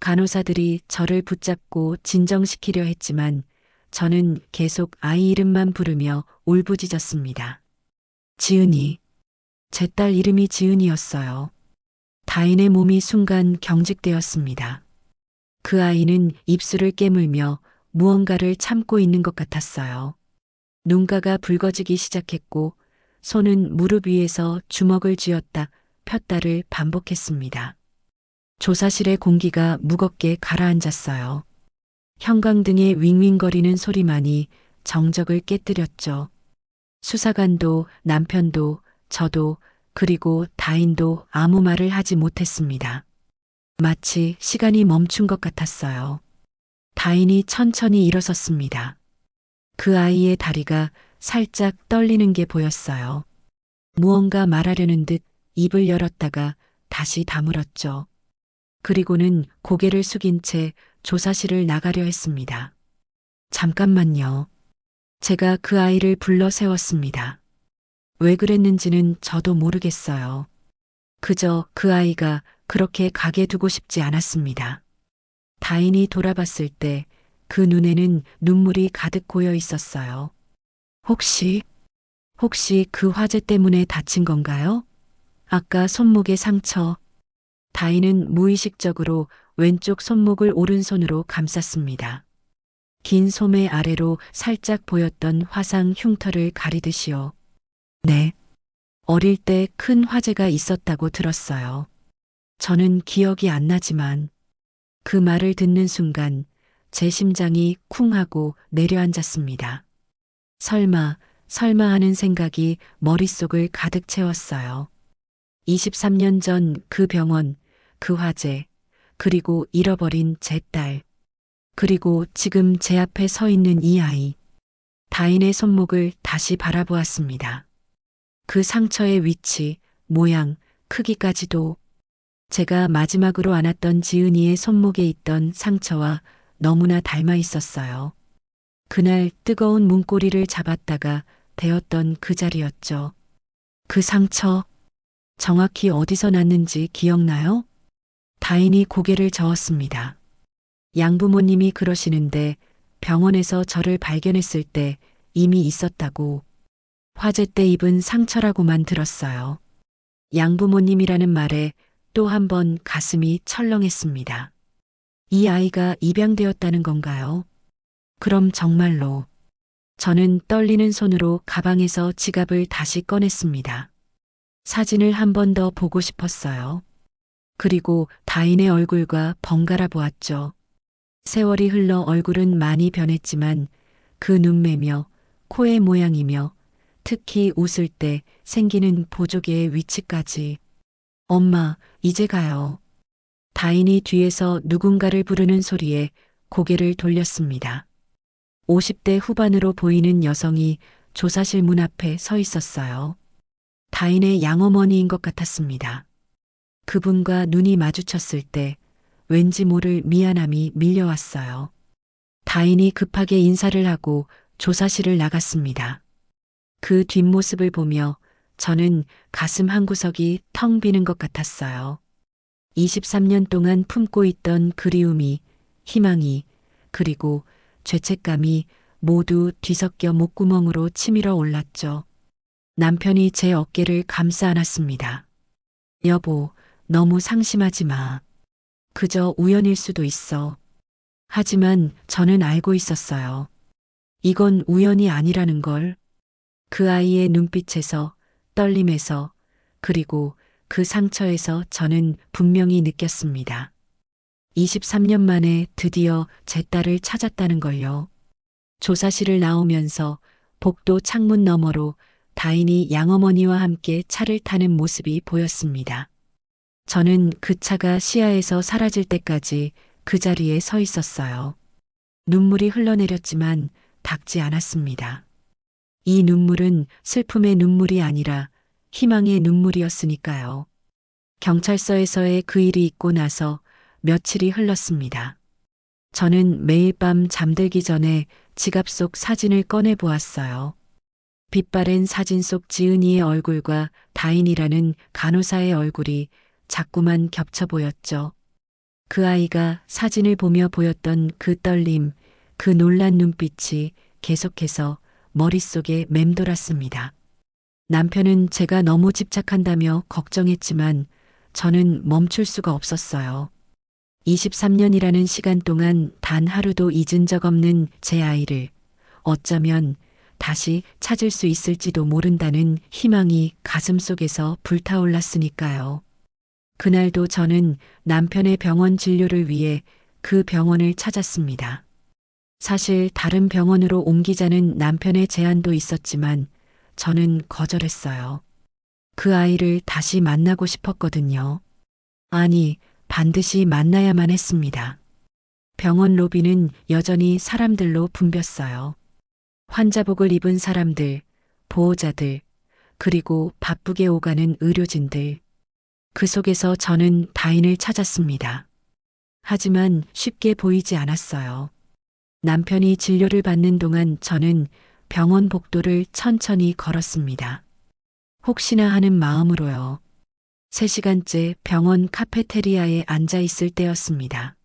간호사들이 저를 붙잡고 진정시키려 했지만 저는 계속 아이 이름만 부르며 울부짖었습니다. 지은이. 제 딸 이름이 지은이었어요. 다인의 몸이 순간 경직되었습니다. 그 아이는 입술을 깨물며 무언가를 참고 있는 것 같았어요. 눈가가 붉어지기 시작했고 손은 무릎 위에서 주먹을 쥐었다 폈다를 반복했습니다. 조사실의 공기가 무겁게 가라앉았어요. 형광등의 윙윙거리는 소리만이 정적을 깨뜨렸죠. 수사관도 남편도 저도 그리고 다인도 아무 말을 하지 못했습니다. 마치 시간이 멈춘 것 같았어요. 다인이 천천히 일어섰습니다. 그 아이의 다리가 살짝 떨리는 게 보였어요. 무언가 말하려는 듯 입을 열었다가 다시 다물었죠. 그리고는 고개를 숙인 채 조사실을 나가려 했습니다. 잠깐만요. 제가 그 아이를 불러 세웠습니다. 왜 그랬는지는 저도 모르겠어요. 그저 그 아이가 그렇게 가게 두고 싶지 않았습니다. 다인이 돌아봤을 때 그 눈에는 눈물이 가득 고여 있었어요. 혹시 그 화재 때문에 다친 건가요? 아까 손목의 상처. 다인은 무의식적으로 왼쪽 손목을 오른손으로 감쌌습니다. 긴 소매 아래로 살짝 보였던 화상 흉터를 가리듯이요. 네. 어릴 때 큰 화재가 있었다고 들었어요. 저는 기억이 안 나지만 그 말을 듣는 순간 제 심장이 쿵 하고 내려앉았습니다. 설마 하는 생각이 머릿속을 가득 채웠어요. 23년 전 그 병원, 그 화재, 그리고 잃어버린 제 딸, 그리고 지금 제 앞에 서 있는 이 아이. 다인의 손목을 다시 바라보았습니다. 그 상처의 위치, 모양, 크기까지도 제가 마지막으로 안았던 지은이의 손목에 있던 상처와 너무나 닮아 있었어요. 그날 뜨거운 문고리를 잡았다가 베었던 그 자리였죠. 그 상처, 정확히 어디서 났는지 기억나요? 다인이 고개를 저었습니다. 양부모님이 그러시는데 병원에서 저를 발견했을 때 이미 있었다고. 화재 때 입은 상처라고만 들었어요. 양부모님이라는 말에 또 한 번 가슴이 철렁했습니다. 이 아이가 입양되었다는 건가요? 그럼 정말로. 저는 떨리는 손으로 가방에서 지갑을 다시 꺼냈습니다. 사진을 한 번 더 보고 싶었어요. 그리고 다인의 얼굴과 번갈아 보았죠. 세월이 흘러 얼굴은 많이 변했지만 그 눈매며 코의 모양이며 특히 웃을 때 생기는 보조개의 위치까지. 엄마, 이제 가요. 다인이 뒤에서 누군가를 부르는 소리에 고개를 돌렸습니다. 50대 후반으로 보이는 여성이 조사실 문 앞에 서 있었어요. 다인의 양어머니인 것 같았습니다. 그분과 눈이 마주쳤을 때 왠지 모를 미안함이 밀려왔어요. 다인이 급하게 인사를 하고 조사실을 나갔습니다. 그 뒷모습을 보며 저는 가슴 한구석이 텅 비는 것 같았어요. 23년 동안 품고 있던 그리움이, 희망이, 그리고 죄책감이 모두 뒤섞여 목구멍으로 치밀어 올랐죠. 남편이 제 어깨를 감싸 안았습니다. 여보, 너무 상심하지 마. 그저 우연일 수도 있어. 하지만 저는 알고 있었어요. 이건 우연이 아니라는 걸. 그 아이의 눈빛에서, 떨림에서, 그리고 그 상처에서 저는 분명히 느꼈습니다. 23년 만에 드디어 제 딸을 찾았다는 걸요. 조사실을 나오면서 복도 창문 너머로 다인이 양어머니와 함께 차를 타는 모습이 보였습니다. 저는 그 차가 시야에서 사라질 때까지 그 자리에 서 있었어요. 눈물이 흘러내렸지만 닦지 않았습니다. 이 눈물은 슬픔의 눈물이 아니라 희망의 눈물이었으니까요. 경찰서에서의 그 일이 있고 나서 며칠이 흘렀습니다. 저는 매일 밤 잠들기 전에 지갑 속 사진을 꺼내 보았어요. 빛바랜 사진 속 지은이의 얼굴과 다인이라는 간호사의 얼굴이 자꾸만 겹쳐 보였죠. 그 아이가 사진을 보며 보였던 그 떨림, 그 놀란 눈빛이 계속해서 머릿속에 맴돌았습니다. 남편은 제가 너무 집착한다며 걱정했지만 저는 멈출 수가 없었어요. 23년이라는 시간 동안 단 하루도 잊은 적 없는 제 아이를 어쩌면 다시 찾을 수 있을지도 모른다는 희망이 가슴속에서 불타올랐으니까요. 그날도 저는 남편의 병원 진료를 위해 그 병원을 찾았습니다. 사실 다른 병원으로 옮기자는 남편의 제안도 있었지만 저는 거절했어요. 그 아이를 다시 만나고 싶었거든요. 아니, 반드시 만나야만 했습니다. 병원 로비는 여전히 사람들로 붐볐어요. 환자복을 입은 사람들, 보호자들, 그리고 바쁘게 오가는 의료진들. 그 속에서 저는 다인을 찾았습니다. 하지만 쉽게 보이지 않았어요. 남편이 진료를 받는 동안 저는 병원 복도를 천천히 걸었습니다. 혹시나 하는 마음으로요. 3시간째 병원 카페테리아에 앉아 있을 때였습니다.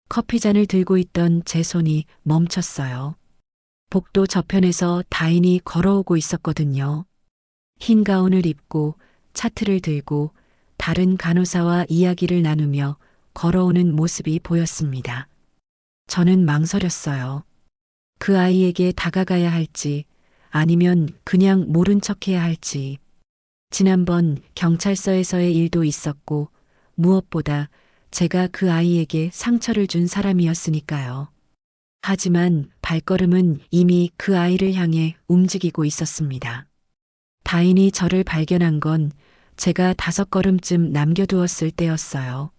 커피잔을 들고 있던 제 손이 멈췄어요. 복도 저편에서 다인이 걸어오고 있었거든요. 흰 가운을 입고 차트를 들고 다른 간호사와 이야기를 나누며 걸어오는 모습이 보였습니다. 저는 망설였어요. 그 아이에게 다가가야 할지 아니면 그냥 모른 척해야 할지. 지난번 경찰서에서의 일도 있었고 무엇보다 제가 그 아이에게 상처를 준 사람이었으니까요. 하지만 발걸음은 이미 그 아이를 향해 움직이고 있었습니다. 다인이 저를 발견한 건 제가 5걸음쯤 남겨두었을 때였어요.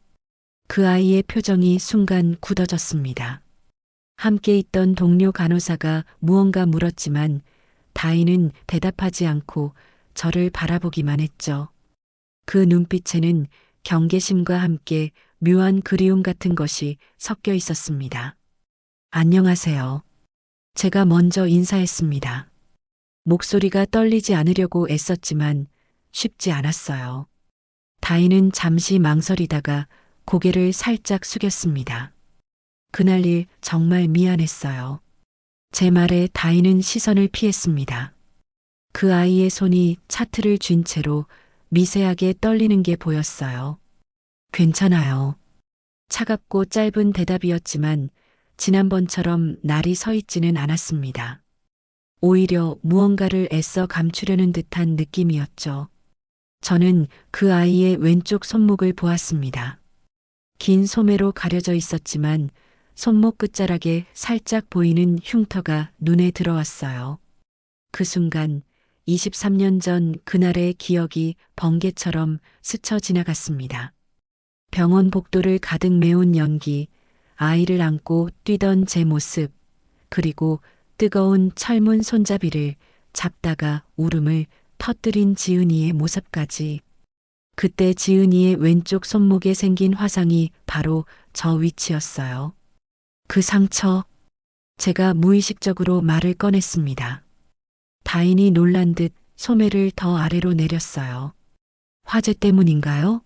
그 아이의 표정이 순간 굳어졌습니다. 함께 있던 동료 간호사가 무언가 물었지만 다인은 대답하지 않고 저를 바라보기만 했죠. 그 눈빛에는 경계심과 함께 묘한 그리움 같은 것이 섞여 있었습니다. 안녕하세요. 제가 먼저 인사했습니다. 목소리가 떨리지 않으려고 애썼지만 쉽지 않았어요. 다인은 잠시 망설이다가 고개를 살짝 숙였습니다. 그날 일 정말 미안했어요. 제 말에 다인은 시선을 피했습니다. 그 아이의 손이 차트를 쥔 채로 미세하게 떨리는 게 보였어요. 괜찮아요. 차갑고 짧은 대답이었지만 지난번처럼 날이 서 있지는 않았습니다. 오히려 무언가를 애써 감추려는 듯한 느낌이었죠. 저는 그 아이의 왼쪽 손목을 보았습니다. 긴 소매로 가려져 있었지만 손목 끝자락에 살짝 보이는 흉터가 눈에 들어왔어요. 그 순간 23년 전 그날의 기억이 번개처럼 스쳐 지나갔습니다. 병원 복도를 가득 메운 연기, 아이를 안고 뛰던 제 모습, 그리고 뜨거운 철문 손잡이를 잡다가 울음을 터뜨린 지은이의 모습까지. 그때 지은이의 왼쪽 손목에 생긴 화상이 바로 저 위치였어요. 그 상처, 제가 무의식적으로 말을 꺼냈습니다. 다인이 놀란 듯 소매를 더 아래로 내렸어요. 화재 때문인가요?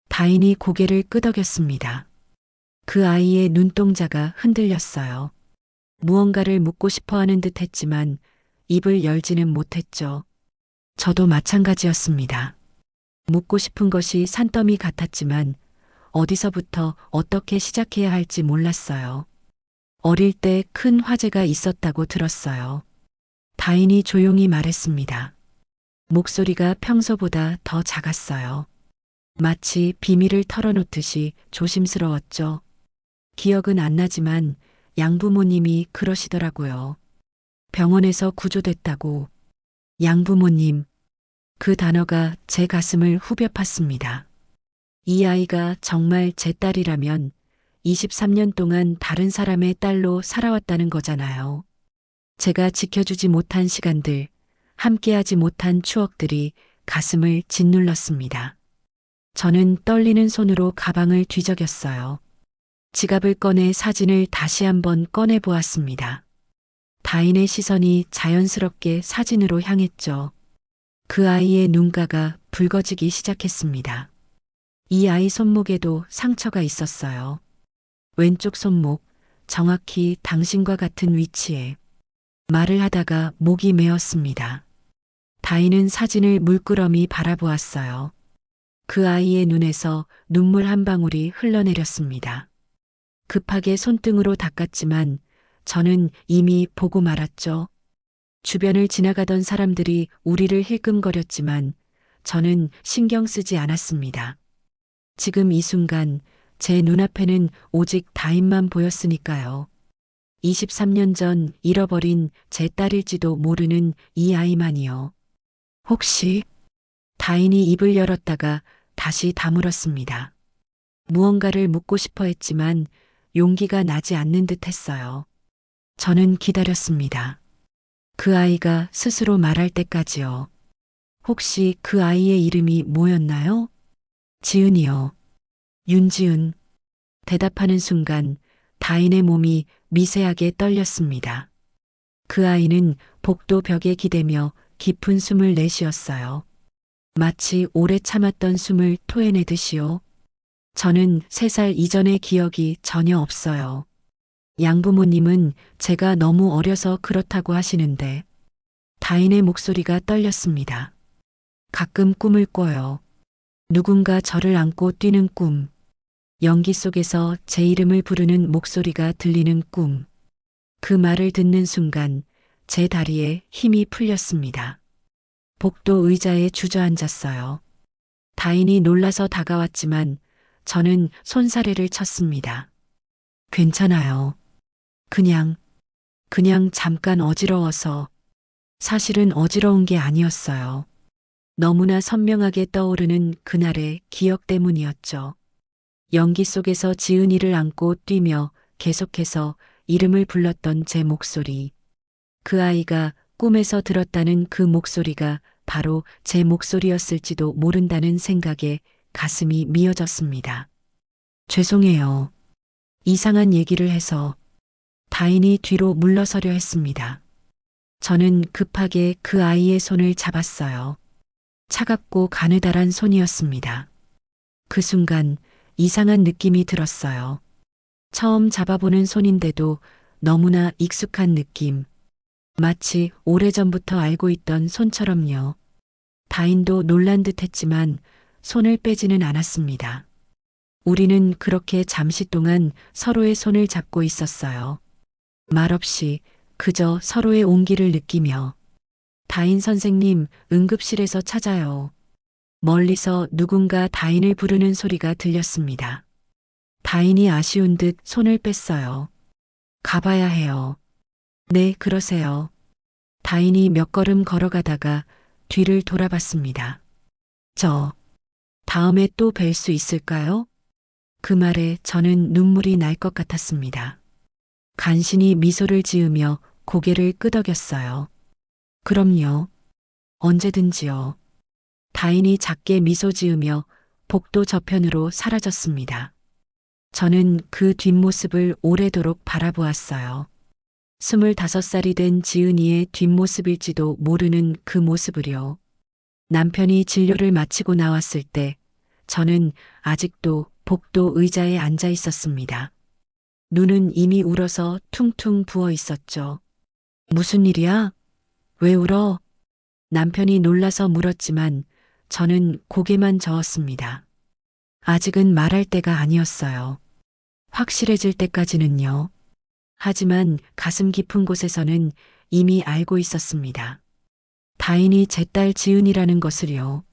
다인이 고개를 끄덕였습니다. 그 아이의 눈동자가 흔들렸어요. 무언가를 묻고 싶어 하는 듯 했지만 입을 열지는 못했죠. 저도 마찬가지였습니다. 묻고 싶은 것이 산더미 같았지만 어디서부터 어떻게 시작해야 할지 몰랐어요. 어릴 때 큰 화재가 있었다고 들었어요. 다인이 조용히 말했습니다. 목소리가 평소보다 더 작았어요. 마치 비밀을 털어놓듯이 조심스러웠죠. 기억은 안 나지만 양부모님이 그러시더라고요. 병원에서 구조됐다고. 양부모님. 그 단어가 제 가슴을 후벼 팠습니다. 이 아이가 정말 제 딸이라면 23년 동안 다른 사람의 딸로 살아왔다는 거잖아요. 제가 지켜주지 못한 시간들, 함께하지 못한 추억들이 가슴을 짓눌렀습니다. 저는 떨리는 손으로 가방을 뒤적였어요. 지갑을 꺼내 사진을 다시 한번 꺼내 보았습니다. 다인의 시선이 자연스럽게 사진으로 향했죠. 그 아이의 눈가가 붉어지기 시작했습니다. 이 아이 손목에도 상처가 있었어요. 왼쪽 손목, 정확히 당신과 같은 위치에. 말을 하다가 목이 메었습니다. 다인은 사진을 물끄러미 바라보았어요. 그 아이의 눈에서 눈물 한 방울이 흘러내렸습니다. 급하게 손등으로 닦았지만 저는 이미 보고 말았죠. 주변을 지나가던 사람들이 우리를 힐끔거렸지만 저는 신경 쓰지 않았습니다. 지금 이 순간 제 눈앞에는 오직 다인만 보였으니까요. 23년 전 잃어버린 제 딸일지도 모르는 이 아이만이요. 혹시 다인이 입을 열었다가 다시 다물었습니다. 무언가를 묻고 싶어 했지만 용기가 나지 않는 듯 했어요. 저는 기다렸습니다. 그 아이가 스스로 말할 때까지요. 혹시 그 아이의 이름이 뭐였나요? 지은이요. 윤지은. 대답하는 순간 다인의 몸이 미세하게 떨렸습니다. 그 아이는 복도 벽에 기대며 깊은 숨을 내쉬었어요. 마치 오래 참았던 숨을 토해내듯이요. 저는 3살 이전의 기억이 전혀 없어요. 양부모님은 제가 너무 어려서 그렇다고 하시는데 다인의 목소리가 떨렸습니다. 가끔 꿈을 꿔요. 누군가 저를 안고 뛰는 꿈. 연기 속에서 제 이름을 부르는 목소리가 들리는 꿈. 그 말을 듣는 순간 제 다리에 힘이 풀렸습니다. 복도 의자에 주저앉았어요. 다인이 놀라서 다가왔지만 저는 손사래를 쳤습니다. 괜찮아요. 그냥 잠깐 어지러워서. 사실은 어지러운 게 아니었어요. 너무나 선명하게 떠오르는 그날의 기억 때문이었죠. 연기 속에서 지은이를 안고 뛰며 계속해서 이름을 불렀던 제 목소리. 그 아이가 꿈에서 들었다는 그 목소리가 바로 제 목소리였을지도 모른다는 생각에 가슴이 미어졌습니다. 죄송해요. 이상한 얘기를 해서. 다인이 뒤로 물러서려 했습니다. 저는 급하게 그 아이의 손을 잡았어요. 차갑고 가느다란 손이었습니다. 그 순간 이상한 느낌이 들었어요. 처음 잡아보는 손인데도 너무나 익숙한 느낌. 마치 오래전부터 알고 있던 손처럼요. 다인도 놀란 듯 했지만 손을 빼지는 않았습니다. 우리는 그렇게 잠시 동안 서로의 손을 잡고 있었어요. 말없이 그저 서로의 온기를 느끼며. 다인 선생님, 응급실에서 찾아요. 멀리서 누군가 다인을 부르는 소리가 들렸습니다. 다인이 아쉬운 듯 손을 뺐어요. 가봐야 해요. 네, 그러세요. 다인이 몇 걸음 걸어가다가 뒤를 돌아봤습니다. 다음에 또 뵐 수 있을까요? 그 말에 저는 눈물이 날 것 같았습니다. 간신히 미소를 지으며 고개를 끄덕였어요. 그럼요. 언제든지요. 다인이 작게 미소 지으며 복도 저편으로 사라졌습니다. 저는 그 뒷모습을 오래도록 바라보았어요. 25살이 된 지은이의 뒷모습일지도 모르는 그 모습을요. 남편이 진료를 마치고 나왔을 때 저는 아직도 복도 의자에 앉아 있었습니다. 눈은 이미 울어서 퉁퉁 부어 있었죠. 무슨 일이야? 왜 울어? 남편이 놀라서 물었지만 저는 고개만 저었습니다. 아직은 말할 때가 아니었어요. 확실해질 때까지는요. 하지만 가슴 깊은 곳에서는 이미 알고 있었습니다. 다인이 제 딸 지은이라는 것을요.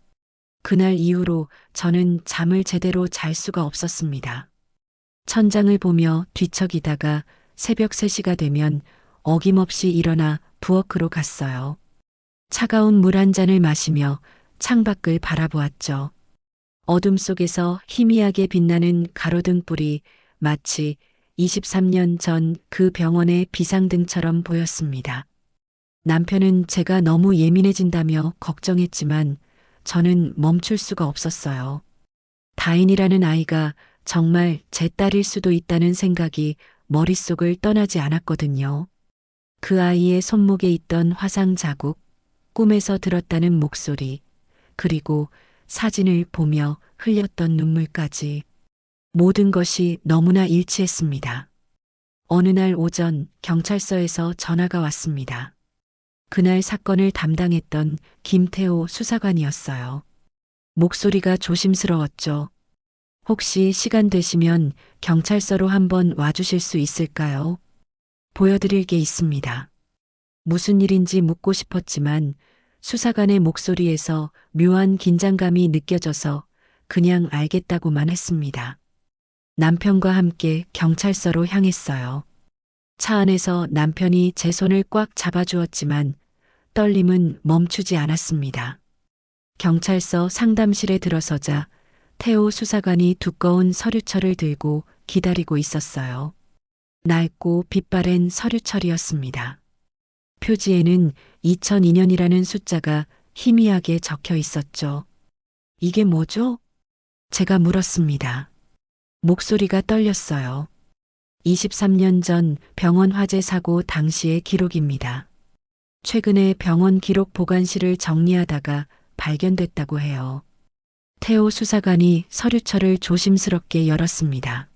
그날 이후로 저는 잠을 제대로 잘 수가 없었습니다. 천장을 보며 뒤척이다가 새벽 3시가 되면 어김없이 일어나 부엌으로 갔어요. 차가운 물 한 잔을 마시며 창밖을 바라보았죠. 어둠 속에서 희미하게 빛나는 가로등불이 마치 23년 전 그 병원의 비상등처럼 보였습니다. 남편은 제가 너무 예민해진다며 걱정했지만 저는 멈출 수가 없었어요. 다인이라는 아이가 정말 제 딸일 수도 있다는 생각이 머릿속을 떠나지 않았거든요. 그 아이의 손목에 있던 화상 자국, 꿈에서 들었다는 목소리, 그리고 사진을 보며 흘렸던 눈물까지 모든 것이 너무나 일치했습니다. 어느 날 오전 경찰서에서 전화가 왔습니다. 그날 사건을 담당했던 김태호 수사관이었어요. 목소리가 조심스러웠죠. 혹시 시간 되시면 경찰서로 한번 와주실 수 있을까요? 보여드릴 게 있습니다. 무슨 일인지 묻고 싶었지만 수사관의 목소리에서 묘한 긴장감이 느껴져서 그냥 알겠다고만 했습니다. 남편과 함께 경찰서로 향했어요. 차 안에서 남편이 제 손을 꽉 잡아주었지만 떨림은 멈추지 않았습니다. 경찰서 상담실에 들어서자 태호 수사관이 두꺼운 서류철을 들고 기다리고 있었어요. 낡고 빛바랜 서류철이었습니다. 표지에는 2002년이라는 숫자가 희미하게 적혀 있었죠. 이게 뭐죠? 제가 물었습니다. 목소리가 떨렸어요. 23년 전 병원 화재 사고 당시의 기록입니다. 최근에 병원 기록 보관실을 정리하다가 발견됐다고 해요. 태호 수사관이 서류철을 조심스럽게 열었습니다.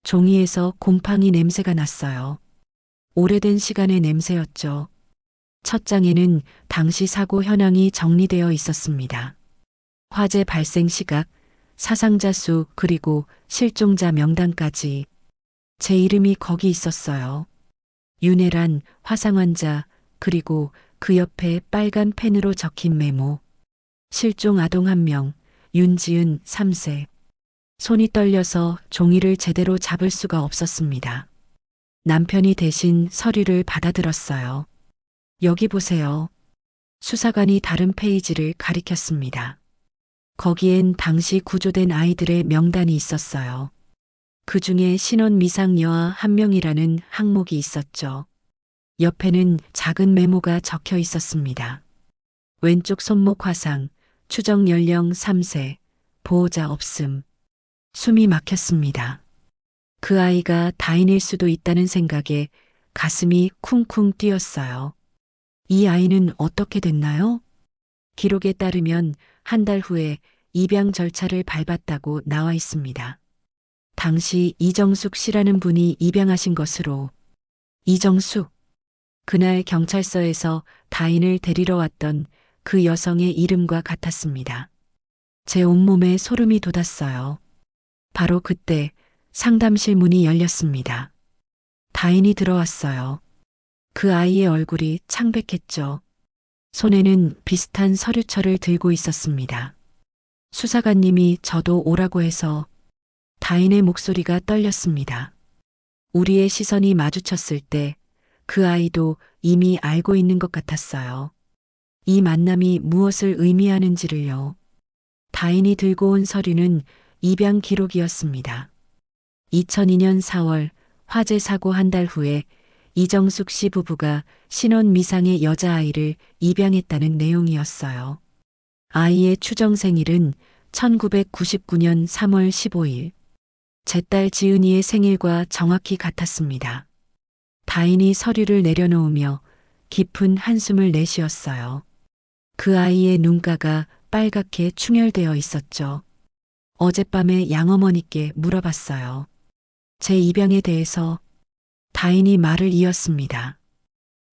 종이에서 곰팡이 냄새가 났어요. 오래된 시간의 냄새였죠. 첫 장에는 당시 사고 현황이 정리되어 있었습니다. 화재 발생 시각, 사상자 수, 그리고 실종자 명단까지. 제 이름이 거기 있었어요. 윤혜란, 화상 환자, 그리고 그 옆에 빨간 펜으로 적힌 메모. 실종 아동 1명, 윤지은 3세. 손이 떨려서 종이를 제대로 잡을 수가 없었습니다. 남편이 대신 서류를 받아들었어요. 여기 보세요. 수사관이 다른 페이지를 가리켰습니다. 거기엔 당시 구조된 아이들의 명단이 있었어요. 그 중에 신원 미상 여아 1명이라는 항목이 있었죠. 옆에는 작은 메모가 적혀 있었습니다. 왼쪽 손목 화상, 추정 연령 3세, 보호자 없음. 숨이 막혔습니다. 그 아이가 다인일 수도 있다는 생각에 가슴이 쿵쿵 뛰었어요. 이 아이는 어떻게 됐나요? 기록에 따르면 한 달 후에 입양 절차를 밟았다고 나와 있습니다. 당시 이정숙 씨라는 분이 입양하신 것으로. 이정숙. 그날 경찰서에서 다인을 데리러 왔던 그 여성의 이름과 같았습니다. 제 온몸에 소름이 돋았어요. 바로 그때 상담실 문이 열렸습니다. 다인이 들어왔어요. 그 아이의 얼굴이 창백했죠. 손에는 비슷한 서류철을 들고 있었습니다. 수사관님이 저도 오라고 해서. 다인의 목소리가 떨렸습니다. 우리의 시선이 마주쳤을 때 그 아이도 이미 알고 있는 것 같았어요. 이 만남이 무엇을 의미하는지를요. 다인이 들고 온 서류는 입양 기록이었습니다. 2002년 4월 화재 사고 한 달 후에 이정숙 씨 부부가 신원 미상의 여자아이를 입양했다는 내용이었어요. 아이의 추정 생일은 1999년 3월 15일. 제 딸 지은이의 생일과 정확히 같았습니다. 다인이 서류를 내려놓으며 깊은 한숨을 내쉬었어요. 그 아이의 눈가가 빨갛게 충혈되어 있었죠. 어젯밤에 양어머니께 물어봤어요. 제 입양에 대해서. 다인이 말을 이었습니다.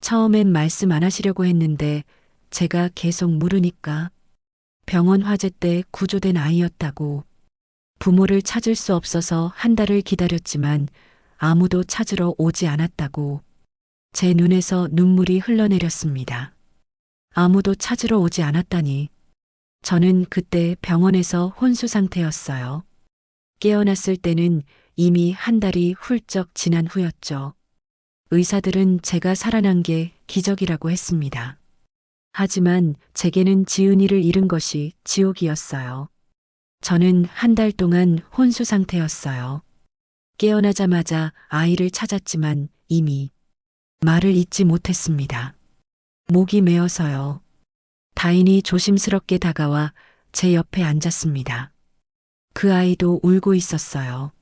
처음엔 말씀 안 하시려고 했는데 제가 계속 물으니까 병원 화재 때 구조된 아이였다고. 부모를 찾을 수 없어서 한 달을 기다렸지만 아무도 찾으러 오지 않았다고. 제 눈에서 눈물이 흘러내렸습니다. 아무도 찾으러 오지 않았다니. 저는 그때 병원에서 혼수 상태였어요. 깨어났을 때는 이미 한 달이 훌쩍 지난 후였죠. 의사들은 제가 살아난 게 기적이라고 했습니다. 하지만 제게는 지은이를 잃은 것이 지옥이었어요. 저는 한 달 동안 혼수 상태였어요. 깨어나자마자 아이를 찾았지만 이미 말을 잇지 못했습니다. 목이 메어서요. 다인이 조심스럽게 다가와 제 옆에 앉았습니다. 그 아이도 울고 있었어요.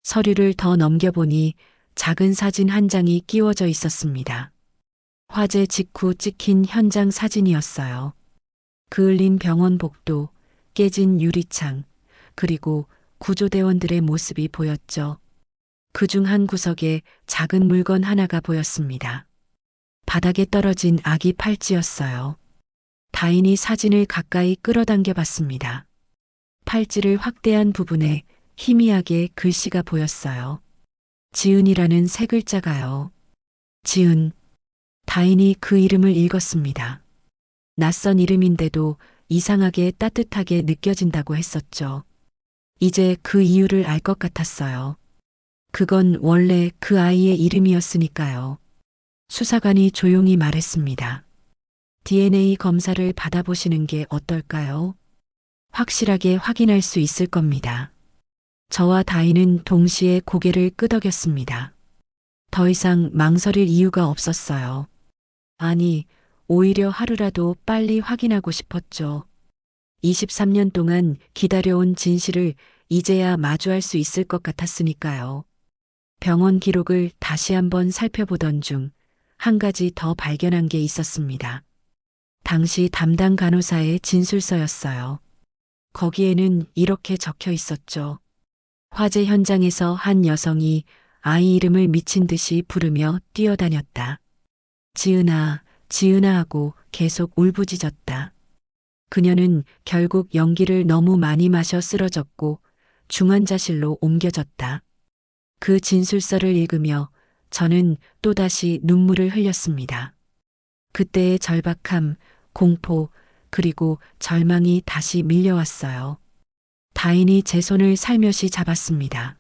서류를 더 넘겨보니 작은 사진 한 장이 끼워져 있었습니다. 화재 직후 찍힌 현장 사진이었어요. 그을린 병원 복도, 깨진 유리창, 그리고 구조대원들의 모습이 보였죠. 그중 한 구석에 작은 물건 하나가 보였습니다. 바닥에 떨어진 아기 팔찌였어요. 다인이 사진을 가까이 끌어당겨 봤습니다. 팔찌를 확대한 부분에 희미하게 글씨가 보였어요. 지은이라는 세 글자가요. 지은. 다인이 그 이름을 읽었습니다. 낯선 이름인데도 이상하게 따뜻하게 느껴진다고 했었죠. 이제 그 이유를 알 것 같았어요. 그건 원래 그 아이의 이름이었으니까요. 수사관이 조용히 말했습니다. DNA 검사를 받아보시는 게 어떨까요? 확실하게 확인할 수 있을 겁니다. 저와 다인은 동시에 고개를 끄덕였습니다. 더 이상 망설일 이유가 없었어요. 아니, 오히려 하루라도 빨리 확인하고 싶었죠. 23년 동안 기다려온 진실을 이제야 마주할 수 있을 것 같았으니까요. 병원 기록을 다시 한번 살펴보던 중 한 가지 더 발견한 게 있었습니다. 당시 담당 간호사의 진술서였어요. 거기에는 이렇게 적혀 있었죠. 화재 현장에서 한 여성이 아이 이름을 미친 듯이 부르며 뛰어다녔다. 지은아, 지은아 하고 계속 울부짖었다. 그녀는 결국 연기를 너무 많이 마셔 쓰러졌고 중환자실로 옮겨졌다. 그 진술서를 읽으며 저는 또다시 눈물을 흘렸습니다. 그때의 절박함, 공포, 그리고 절망이 다시 밀려왔어요. 다인이 제 손을 살며시 잡았습니다.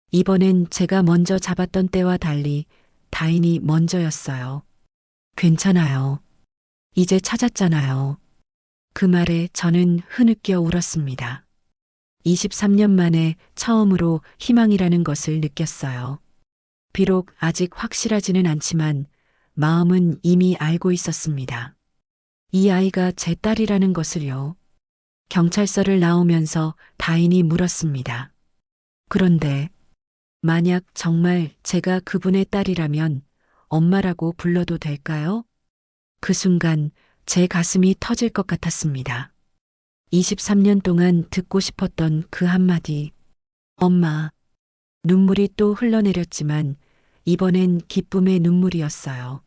이번엔 제가 먼저 잡았던 때와 달리 다인이 먼저였어요. 괜찮아요. 이제 찾았잖아요. 그 말에 저는 흐느껴 울었습니다. 23년 만에 처음으로 희망이라는 것을 느꼈어요. 비록 아직 확실하지는 않지만 마음은 이미 알고 있었습니다. 이 아이가 제 딸이라는 것을요. 경찰서를 나오면서 다인이 물었습니다. 그런데 만약 정말 제가 그분의 딸이라면 엄마라고 불러도 될까요? 그 순간 제 가슴이 터질 것 같았습니다. 23년 동안 듣고 싶었던 그 한마디. 엄마. 눈물이 또 흘러내렸지만 이번엔 기쁨의 눈물이었어요.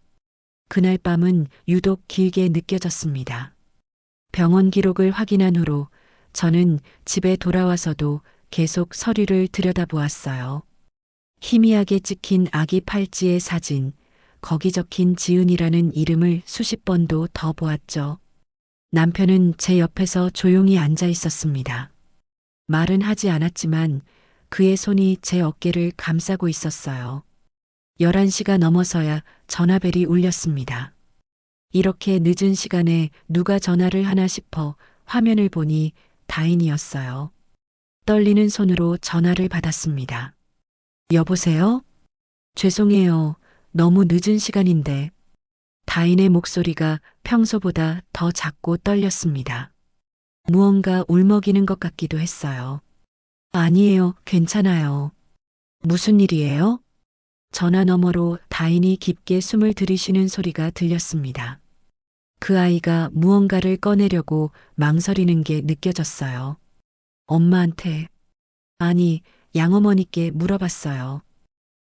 그날 밤은 유독 길게 느껴졌습니다. 병원 기록을 확인한 후로 저는 집에 돌아와서도 계속 서류를 들여다보았어요. 희미하게 찍힌 아기 팔찌의 사진, 거기 적힌 지은이라는 이름을 수십 번도 더 보았죠. 남편은 제 옆에서 조용히 앉아 있었습니다. 말은 하지 않았지만 그의 손이 제 어깨를 감싸고 있었어요. 11시가 넘어서야 전화벨이 울렸습니다. 이렇게 늦은 시간에 누가 전화를 하나 싶어 화면을 보니 다인이었어요. 떨리는 손으로 전화를 받았습니다. 여보세요? 죄송해요. 너무 늦은 시간인데. 다인의 목소리가 평소보다 더 작고 떨렸습니다. 무언가 울먹이는 것 같기도 했어요. 아니에요. 괜찮아요. 무슨 일이에요? 전화 너머로 다인이 깊게 숨을 들이쉬는 소리가 들렸습니다. 그 아이가 무언가를 꺼내려고 망설이는 게 느껴졌어요. 엄마한테, 아니, 양어머니께 물어봤어요.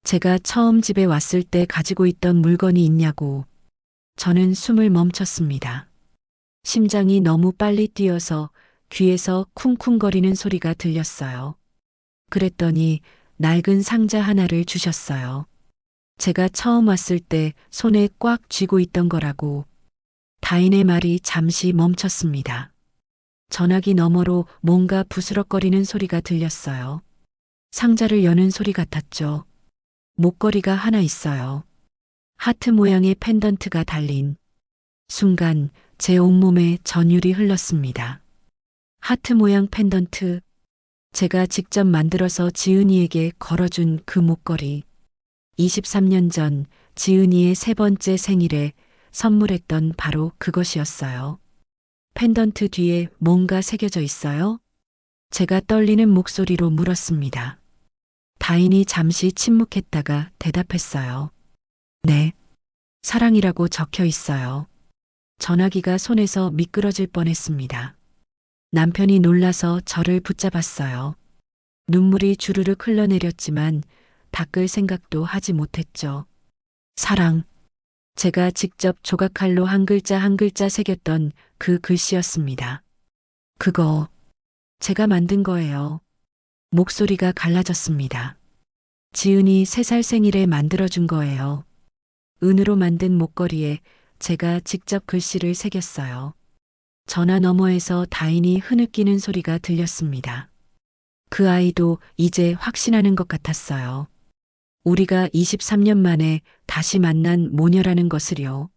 제가 처음 집에 왔을 때 가지고 있던 물건이 있냐고. 저는 숨을 멈췄습니다. 심장이 너무 빨리 뛰어서 귀에서 쿵쿵거리는 소리가 들렸어요. 그랬더니 낡은 상자 하나를 주셨어요. 제가 처음 왔을 때 손에 꽉 쥐고 있던 거라고. 다인의 말이 잠시 멈췄습니다. 전화기 너머로 뭔가 부스럭거리는 소리가 들렸어요. 상자를 여는 소리 같았죠. 목걸이가 하나 있어요. 하트 모양의 펜던트가 달린. 순간 제 온몸에 전율이 흘렀습니다. 하트 모양 펜던트. 제가 직접 만들어서 지은이에게 걸어준 그 목걸이. 23년 전 지은이의 세 번째 생일에 선물했던 바로 그것이었어요. 펜던트 뒤에 뭔가 새겨져 있어요? 제가 떨리는 목소리로 물었습니다. 다인이 잠시 침묵했다가 대답했어요. 네. 사랑이라고 적혀 있어요. 전화기가 손에서 미끄러질 뻔했습니다. 남편이 놀라서 저를 붙잡았어요. 눈물이 주르륵 흘러내렸지만 닦을 생각도 하지 못했죠. 사랑. 제가 직접 조각칼로 한 글자 한 글자 새겼던 그 글씨였습니다. 그거 제가 만든 거예요. 목소리가 갈라졌습니다. 지은이 3살 생일에 만들어준 거예요. 은으로 만든 목걸이에 제가 직접 글씨를 새겼어요. 전화 너머에서 다인이 흐느끼는 소리가 들렸습니다. 그 아이도 이제 확신하는 것 같았어요. 우리가 23년 만에 다시 만난 모녀라는 것을요.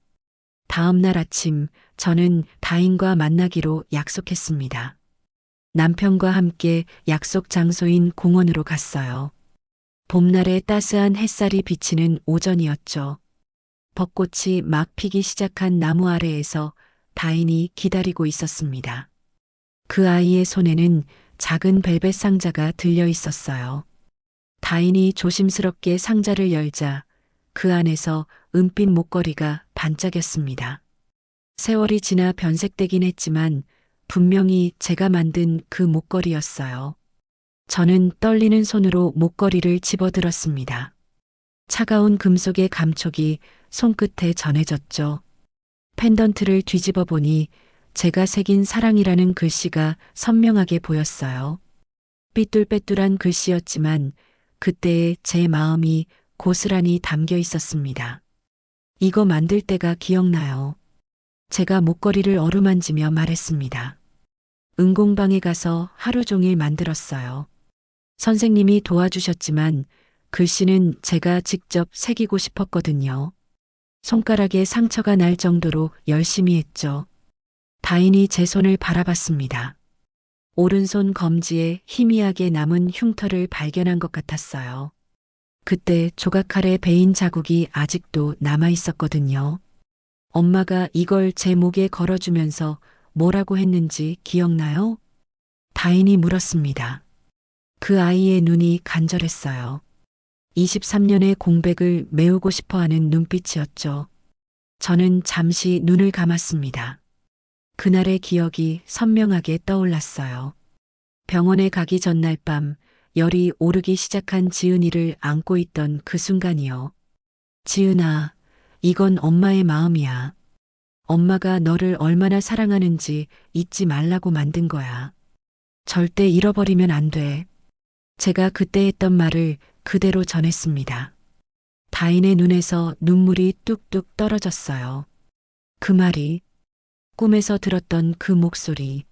다음 날 아침 저는 다인과 만나기로 약속했습니다. 남편과 함께 약속 장소인 공원으로 갔어요. 봄날의 따스한 햇살이 비치는 오전이었죠. 벚꽃이 막 피기 시작한 나무 아래에서 다인이 기다리고 있었습니다. 그 아이의 손에는 작은 벨벳 상자가 들려 있었어요. 다인이 조심스럽게 상자를 열자 그 안에서 은빛 목걸이가 반짝였습니다. 세월이 지나 변색되긴 했지만 분명히 제가 만든 그 목걸이였어요. 저는 떨리는 손으로 목걸이를 집어들었습니다. 차가운 금속의 감촉이 손끝에 전해졌죠. 펜던트를 뒤집어 보니 제가 새긴 사랑이라는 글씨가 선명하게 보였어요. 삐뚤빼뚤한 글씨였지만 그때의 제 마음이 고스란히 담겨 있었습니다. 이거 만들 때가 기억나요. 제가 목걸이를 어루만지며 말했습니다. 은공방에 가서 하루 종일 만들었어요. 선생님이 도와주셨지만 글씨는 제가 직접 새기고 싶었거든요. 손가락에 상처가 날 정도로 열심히 했죠. 다인이 제 손을 바라봤습니다. 오른손 검지에 희미하게 남은 흉터를 발견한 것 같았어요. 그때 조각칼에 베인 자국이 아직도 남아 있었거든요. 엄마가 이걸 제 목에 걸어주면서 뭐라고 했는지 기억나요? 다인이 물었습니다. 그 아이의 눈이 간절했어요. 23년의 공백을 메우고 싶어 하는 눈빛이었죠. 저는 잠시 눈을 감았습니다. 그날의 기억이 선명하게 떠올랐어요. 병원에 가기 전날 밤 열이 오르기 시작한 지은이를 안고 있던 그 순간이요. 지은아, 이건 엄마의 마음이야. 엄마가 너를 얼마나 사랑하는지 잊지 말라고 만든 거야. 절대 잃어버리면 안 돼. 제가 그때 했던 말을 그대로 전했습니다. 다인의 눈에서 눈물이 뚝뚝 떨어졌어요. 그 말이, 꿈에서 들었던 그 목소리,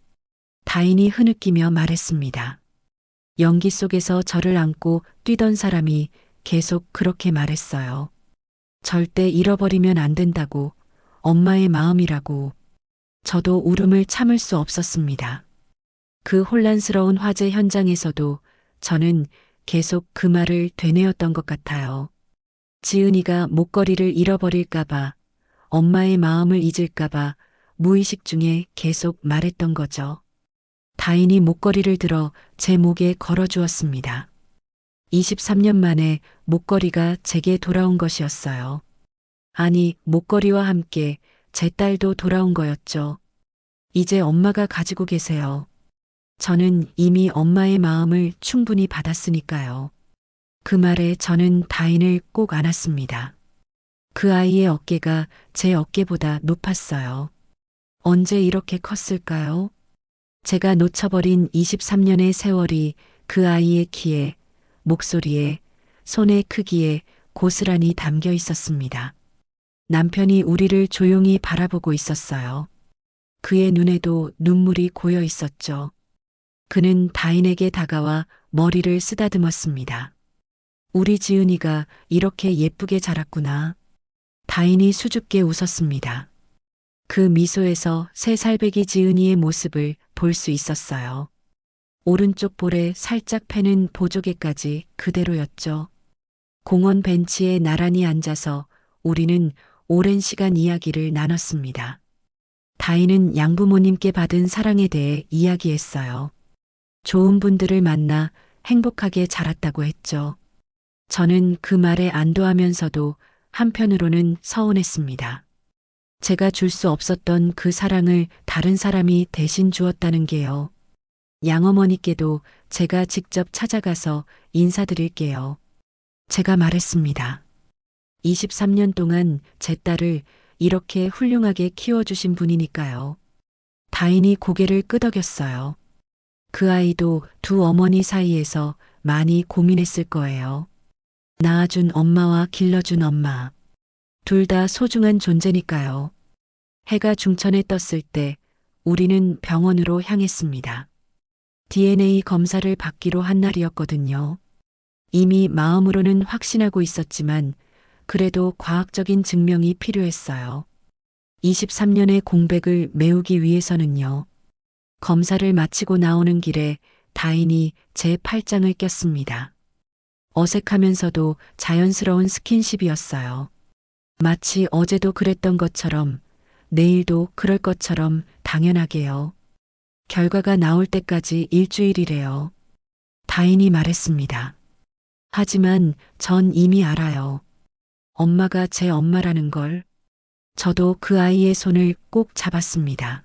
다인이 흐느끼며 말했습니다. 연기 속에서 저를 안고 뛰던 사람이 계속 그렇게 말했어요. 절대 잃어버리면 안 된다고, 엄마의 마음이라고. 저도 울음을 참을 수 없었습니다. 그 혼란스러운 화재 현장에서도 저는 계속 그 말을 되뇌었던 것 같아요. 지은이가 목걸이를 잃어버릴까봐, 엄마의 마음을 잊을까봐 무의식 중에 계속 말했던 거죠. 다인이 목걸이를 들어 제 목에 걸어주었습니다. 23년 만에 목걸이가 제게 돌아온 것이었어요. 아니, 목걸이와 함께 제 딸도 돌아온 거였죠. 이제 엄마가 가지고 계세요. 저는 이미 엄마의 마음을 충분히 받았으니까요. 그 말에 저는 다인을 꼭 안았습니다. 그 아이의 어깨가 제 어깨보다 높았어요. 언제 이렇게 컸을까요? 제가 놓쳐버린 23년의 세월이 그 아이의 키에, 목소리에, 손의 크기에 고스란히 담겨 있었습니다. 남편이 우리를 조용히 바라보고 있었어요. 그의 눈에도 눈물이 고여 있었죠. 그는 다인에게 다가와 머리를 쓰다듬었습니다. 우리 지은이가 이렇게 예쁘게 자랐구나. 다인이 수줍게 웃었습니다. 그 미소에서 3살배기 지은이의 모습을 볼 수 있었어요. 오른쪽 볼에 살짝 패는 보조개까지 그대로였죠. 공원 벤치에 나란히 앉아서 우리는 오랜 시간 이야기를 나눴습니다. 다인은 양부모님께 받은 사랑에 대해 이야기했어요. 좋은 분들을 만나 행복하게 자랐다고 했죠. 저는 그 말에 안도하면서도 한편으로는 서운했습니다. 제가 줄 수 없었던 그 사랑을 다른 사람이 대신 주었다는 게요. 양어머니께도 제가 직접 찾아가서 인사드릴게요. 제가 말했습니다. 23년 동안 제 딸을 이렇게 훌륭하게 키워주신 분이니까요. 다인이 고개를 끄덕였어요. 그 아이도 두 어머니 사이에서 많이 고민했을 거예요. 낳아준 엄마와 길러준 엄마. 둘 다 소중한 존재니까요. 해가 중천에 떴을 때 우리는 병원으로 향했습니다. DNA 검사를 받기로 한 날이었거든요. 이미 마음으로는 확신하고 있었지만 그래도 과학적인 증명이 필요했어요. 23년의 공백을 메우기 위해서는요. 검사를 마치고 나오는 길에 다인이 제 팔짱을 꼈습니다. 어색하면서도 자연스러운 스킨십이었어요. 마치 어제도 그랬던 것처럼 내일도 그럴 것처럼 당연하게요. 결과가 나올 때까지 일주일이래요. 다인이 말했습니다. 하지만 전 이미 알아요. 엄마가 제 엄마라는 걸. 저도 그 아이의 손을 꼭 잡았습니다.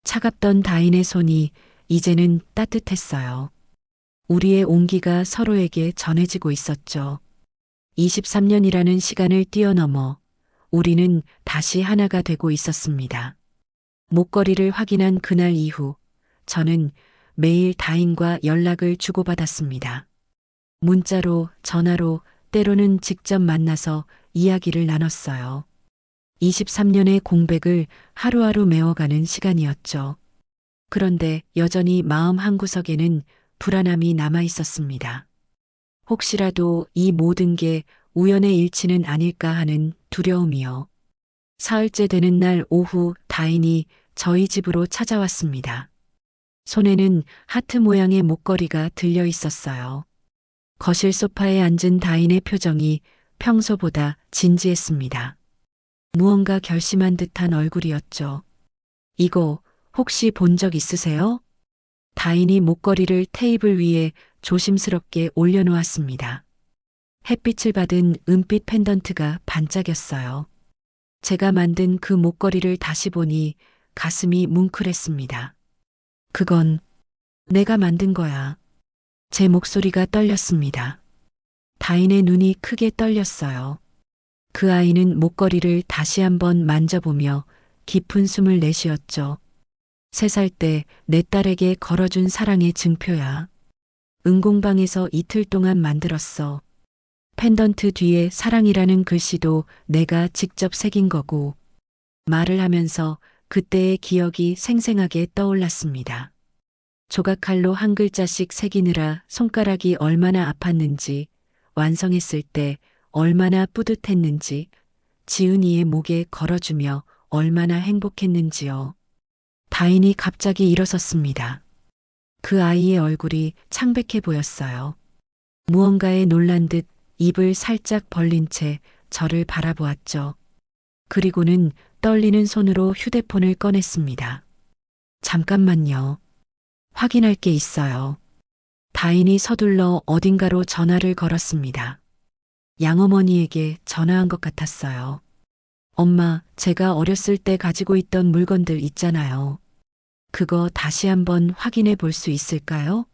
차갑던 다인의 손이 이제는 따뜻했어요. 우리의 온기가 서로에게 전해지고 있었죠. 23년이라는 시간을 뛰어넘어 우리는 다시 하나가 되고 있었습니다. 목걸이를 확인한 그날 이후 저는 매일 다인과 연락을 주고받았습니다. 문자로, 전화로, 때로는 직접 만나서 이야기를 나눴어요. 23년의 공백을 하루하루 메워가는 시간이었죠. 그런데 여전히 마음 한구석에는 불안함이 남아 있었습니다. 혹시라도 이 모든 게 우연의 일치는 아닐까 하는 두려움이요. 사흘째 되는 날 오후 다인이 저희 집으로 찾아왔습니다. 손에는 하트 모양의 목걸이가 들려 있었어요. 거실 소파에 앉은 다인의 표정이 평소보다 진지했습니다. 무언가 결심한 듯한 얼굴이었죠. 이거 혹시 본 적 있으세요? 다인이 목걸이를 테이블 위에 조심스럽게 올려놓았습니다. 햇빛을 받은 은빛 펜던트가 반짝였어요. 제가 만든 그 목걸이를 다시 보니 가슴이 뭉클했습니다. 그건 내가 만든 거야. 제 목소리가 떨렸습니다. 다인의 눈이 크게 떨렸어요. 그 아이는 목걸이를 다시 한번 만져보며 깊은 숨을 내쉬었죠. 3살 때 내 딸에게 걸어준 사랑의 증표야. 응공방에서 이틀 동안 만들었어. 펜던트 뒤에 사랑이라는 글씨도 내가 직접 새긴 거고. 말을 하면서 그때의 기억이 생생하게 떠올랐습니다. 조각칼로 한 글자씩 새기느라 손가락이 얼마나 아팠는지, 완성했을 때 얼마나 뿌듯했는지, 지은이의 목에 걸어주며 얼마나 행복했는지요. 다인이 갑자기 일어섰습니다. 그 아이의 얼굴이 창백해 보였어요. 무언가에 놀란 듯 입을 살짝 벌린 채 저를 바라보았죠. 그리고는 떨리는 손으로 휴대폰을 꺼냈습니다. 잠깐만요. 확인할 게 있어요. 다인이 서둘러 어딘가로 전화를 걸었습니다. 양어머니에게 전화한 것 같았어요. 엄마, 제가 어렸을 때 가지고 있던 물건들 있잖아요. 그거 다시 한번 확인해 볼 수 있을까요?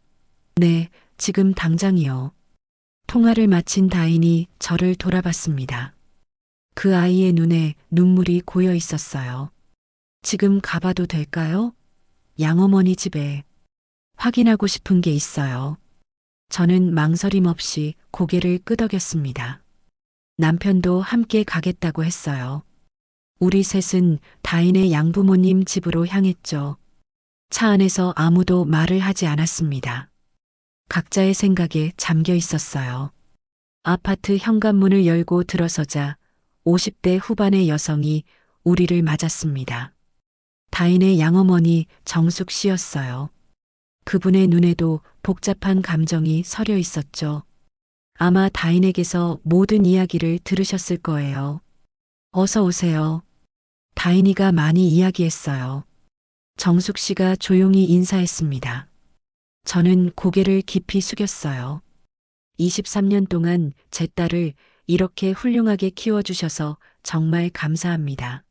네, 지금 당장이요. 통화를 마친 다인이 저를 돌아봤습니다. 그 아이의 눈에 눈물이 고여 있었어요. 지금 가봐도 될까요? 양어머니 집에 확인하고 싶은 게 있어요. 저는 망설임 없이 고개를 끄덕였습니다. 남편도 함께 가겠다고 했어요. 우리 셋은 다인의 양부모님 집으로 향했죠. 차 안에서 아무도 말을 하지 않았습니다. 각자의 생각에 잠겨 있었어요. 아파트 현관문을 열고 들어서자 50대 후반의 여성이 우리를 맞았습니다. 다인의 양어머니 정숙 씨였어요. 그분의 눈에도 복잡한 감정이 서려 있었죠. 아마 다인에게서 모든 이야기를 들으셨을 거예요. 어서 오세요. 다인이가 많이 이야기했어요. 정숙 씨가 조용히 인사했습니다. 저는 고개를 깊이 숙였어요. 23년 동안 제 딸을 이렇게 훌륭하게 키워주셔서 정말 감사합니다.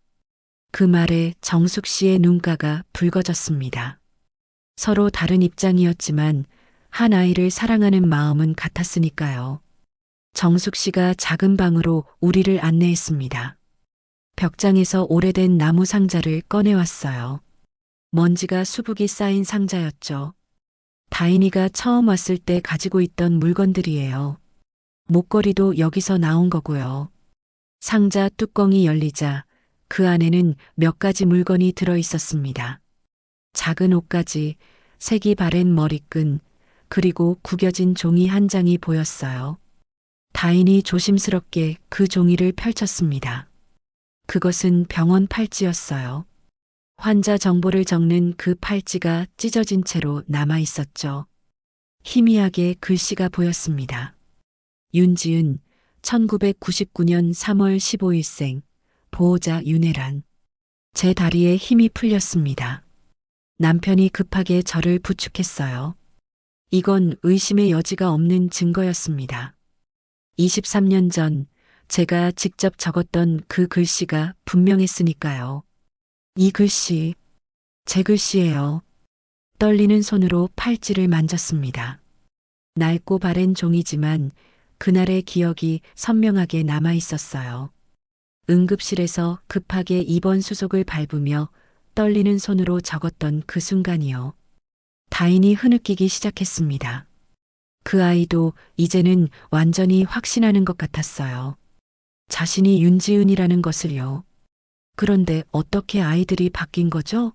그 말에 정숙 씨의 눈가가 붉어졌습니다. 서로 다른 입장이었지만 한 아이를 사랑하는 마음은 같았으니까요. 정숙 씨가 작은 방으로 우리를 안내했습니다. 벽장에서 오래된 나무 상자를 꺼내왔어요. 먼지가 수북이 쌓인 상자였죠. 다인이가 처음 왔을 때 가지고 있던 물건들이에요. 목걸이도 여기서 나온 거고요. 상자 뚜껑이 열리자 그 안에는 몇 가지 물건이 들어 있었습니다. 작은 옷가지, 색이 바랜 머리끈, 그리고 구겨진 종이 한 장이 보였어요. 다인이 조심스럽게 그 종이를 펼쳤습니다. 그것은 병원 팔찌였어요. 환자 정보를 적는 그 팔찌가 찢어진 채로 남아 있었죠. 희미하게 글씨가 보였습니다. 윤지은, 1999년 3월 15일생, 보호자 윤혜란. 제 다리에 힘이 풀렸습니다. 남편이 급하게 저를 부축했어요. 이건 의심의 여지가 없는 증거였습니다. 23년 전 제가 직접 적었던 그 글씨가 분명했으니까요. 이 글씨, 제 글씨예요. 떨리는 손으로 팔찌를 만졌습니다. 낡고 바랜 종이지만 그날의 기억이 선명하게 남아 있었어요. 응급실에서 급하게 입원 수속을 밟으며 떨리는 손으로 적었던 그 순간이요. 다인이 흐느끼기 시작했습니다. 그 아이도 이제는 완전히 확신하는 것 같았어요. 자신이 윤지은이라는 것을요. 그런데 어떻게 아이들이 바뀐 거죠?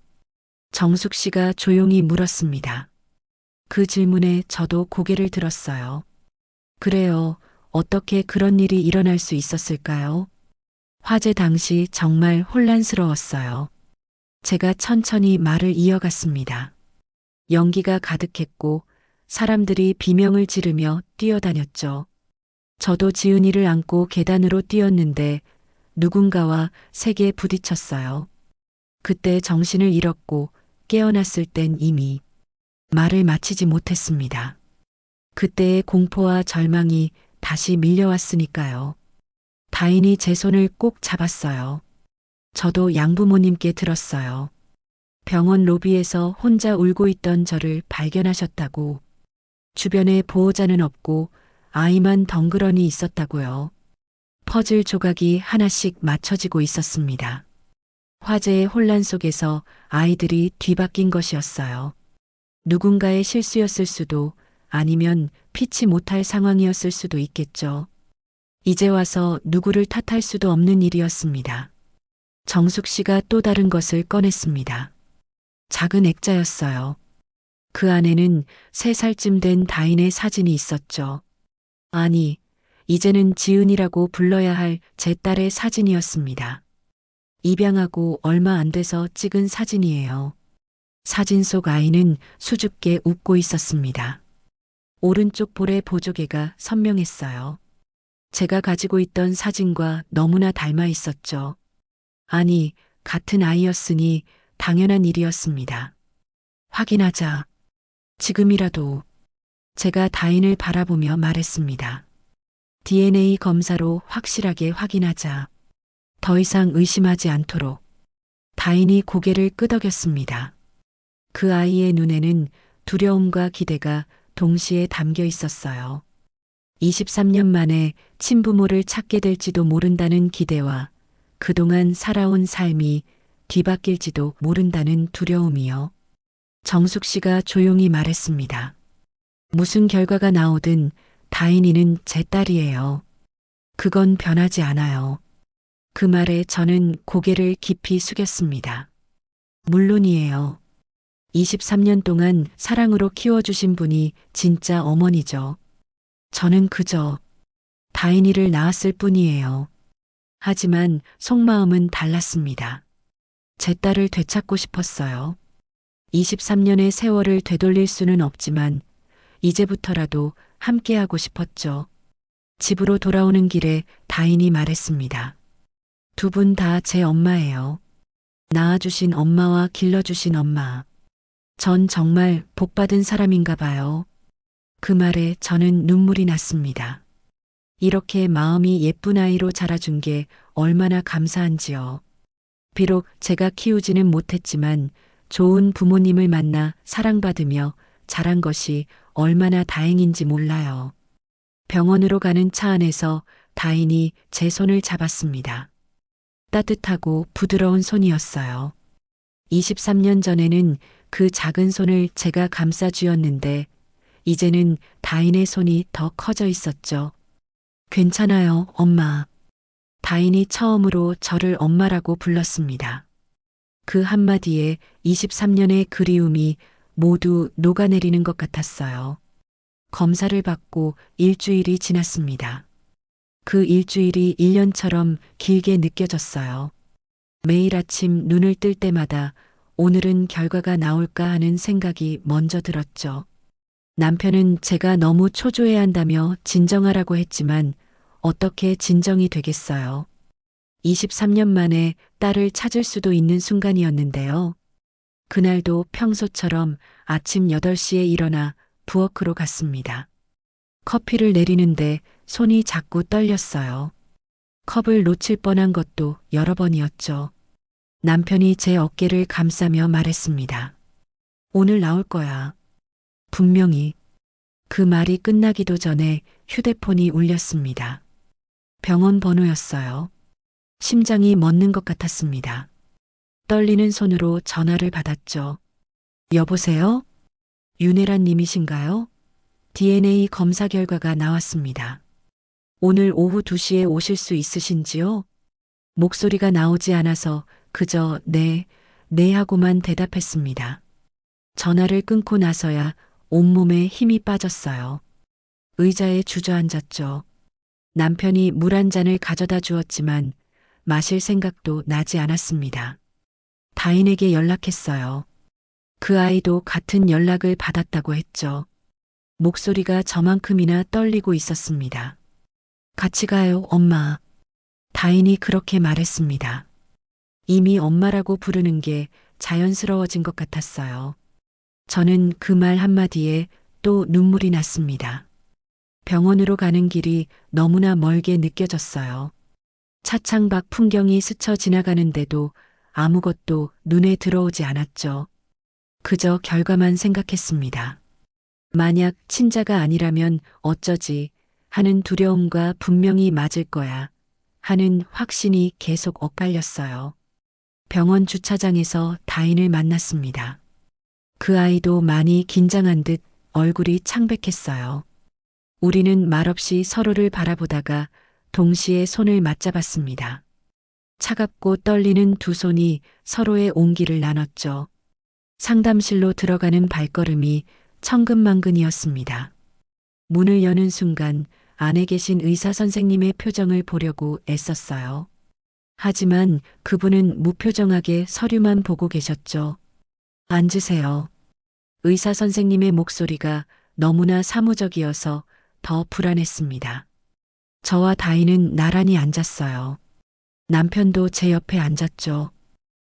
정숙 씨가 조용히 물었습니다. 그 질문에 저도 고개를 들었어요. 그래요. 어떻게 그런 일이 일어날 수 있었을까요? 화재 당시 정말 혼란스러웠어요. 제가 천천히 말을 이어갔습니다. 연기가 가득했고 사람들이 비명을 지르며 뛰어다녔죠. 저도 지은이를 안고 계단으로 뛰었는데 누군가와 세게 부딪혔어요. 그때 정신을 잃었고 깨어났을 땐 이미 말을 마치지 못했습니다. 그때의 공포와 절망이 다시 밀려왔으니까요. 다인이 제 손을 꼭 잡았어요. 저도 양부모님께 들었어요. 병원 로비에서 혼자 울고 있던 저를 발견하셨다고. 주변에 보호자는 없고 아이만 덩그러니 있었다고요. 퍼즐 조각이 하나씩 맞춰지고 있었습니다. 화재의 혼란 속에서 아이들이 뒤바뀐 것이었어요. 누군가의 실수였을 수도 아니면 피치 못할 상황이었을 수도 있겠죠. 이제 와서 누구를 탓할 수도 없는 일이었습니다. 정숙 씨가 또 다른 것을 꺼냈습니다. 작은 액자였어요. 그 안에는 3살쯤 된 다인의 사진이 있었죠. 아니, 이제는 지은이라고 불러야 할 제 딸의 사진이었습니다. 입양하고 얼마 안 돼서 찍은 사진이에요. 사진 속 아이는 수줍게 웃고 있었습니다. 오른쪽 볼의 보조개가 선명했어요. 제가 가지고 있던 사진과 너무나 닮아 있었죠. 아니, 같은 아이였으니 당연한 일이었습니다. 확인하자. 지금이라도. 제가 다인을 바라보며 말했습니다. DNA 검사로 확실하게 확인하자. 더 이상 의심하지 않도록. 다인이 고개를 끄덕였습니다. 그 아이의 눈에는 두려움과 기대가 동시에 담겨 있었어요. 23년 만에 친부모를 찾게 될지도 모른다는 기대와 그동안 살아온 삶이 뒤바뀔지도 모른다는 두려움이요. 정숙 씨가 조용히 말했습니다. 무슨 결과가 나오든 다인이는 제 딸이에요. 그건 변하지 않아요. 그 말에 저는 고개를 깊이 숙였습니다. 물론이에요. 23년 동안 사랑으로 키워주신 분이 진짜 어머니죠. 저는 그저 다인이를 낳았을 뿐이에요. 하지만 속마음은 달랐습니다. 제 딸을 되찾고 싶었어요. 23년의 세월을 되돌릴 수는 없지만 이제부터라도 함께하고 싶었죠. 집으로 돌아오는 길에 다인이 말했습니다. 두 분 다 제 엄마예요. 낳아주신 엄마와 길러주신 엄마. 전 정말 복받은 사람인가 봐요. 그 말에 저는 눈물이 났습니다. 이렇게 마음이 예쁜 아이로 자라준 게 얼마나 감사한지요. 비록 제가 키우지는 못했지만 좋은 부모님을 만나 사랑받으며 자란 것이 얼마나 다행인지 몰라요. 병원으로 가는 차 안에서 다인이 제 손을 잡았습니다. 따뜻하고 부드러운 손이었어요. 23년 전에는 그 작은 손을 제가 감싸 쥐었는데 이제는 다인의 손이 더 커져 있었죠. 괜찮아요, 엄마. 다인이 처음으로 저를 엄마라고 불렀습니다. 그 한마디에 23년의 그리움이 모두 녹아내리는 것 같았어요. 검사를 받고 일주일이 지났습니다. 그 일주일이 1년처럼 길게 느껴졌어요. 매일 아침 눈을 뜰 때마다 오늘은 결과가 나올까 하는 생각이 먼저 들었죠. 남편은 제가 너무 초조해야 한다며 진정하라고 했지만 어떻게 진정이 되겠어요. 23년 만에 딸을 찾을 수도 있는 순간이었는데요. 그날도 평소처럼 아침 8시에 일어나 부엌으로 갔습니다. 커피를 내리는데 손이 자꾸 떨렸어요. 컵을 놓칠 뻔한 것도 여러 번이었죠. 남편이 제 어깨를 감싸며 말했습니다. 오늘 나올 거야. 분명히. 그 말이 끝나기도 전에 휴대폰이 울렸습니다. 병원 번호였어요. 심장이 멎는 것 같았습니다. 떨리는 손으로 전화를 받았죠. 여보세요? 윤혜란 님이신가요? DNA 검사 결과가 나왔습니다. 오늘 오후 2시에 오실 수 있으신지요? 목소리가 나오지 않아서 그저 네 하고만 대답했습니다. 전화를 끊고 나서야 온몸에 힘이 빠졌어요. 의자에 주저앉았죠. 남편이 물 한 잔을 가져다 주었지만 마실 생각도 나지 않았습니다. 다인에게 연락했어요. 그 아이도 같은 연락을 받았다고 했죠. 목소리가 저만큼이나 떨리고 있었습니다. 같이 가요, 엄마. 다인이 그렇게 말했습니다. 이미 엄마라고 부르는 게 자연스러워진 것 같았어요. 저는 그 말 한마디에 또 눈물이 났습니다. 병원으로 가는 길이 너무나 멀게 느껴졌어요. 차창 밖 풍경이 스쳐 지나가는데도 아무것도 눈에 들어오지 않았죠. 그저 결과만 생각했습니다. 만약 친자가 아니라면 어쩌지 하는 두려움과 분명히 맞을 거야 하는 확신이 계속 엇갈렸어요. 병원 주차장에서 다인을 만났습니다. 그 아이도 많이 긴장한 듯 얼굴이 창백했어요. 우리는 말없이 서로를 바라보다가 동시에 손을 맞잡았습니다. 차갑고 떨리는 두 손이 서로의 온기를 나눴죠. 상담실로 들어가는 발걸음이 천근만근이었습니다. 문을 여는 순간 안에 계신 의사 선생님의 표정을 보려고 애썼어요. 하지만 그분은 무표정하게 서류만 보고 계셨죠. 앉으세요. 의사 선생님의 목소리가 너무나 사무적이어서 더 불안했습니다. 저와 다인은 나란히 앉았어요. 남편도 제 옆에 앉았죠.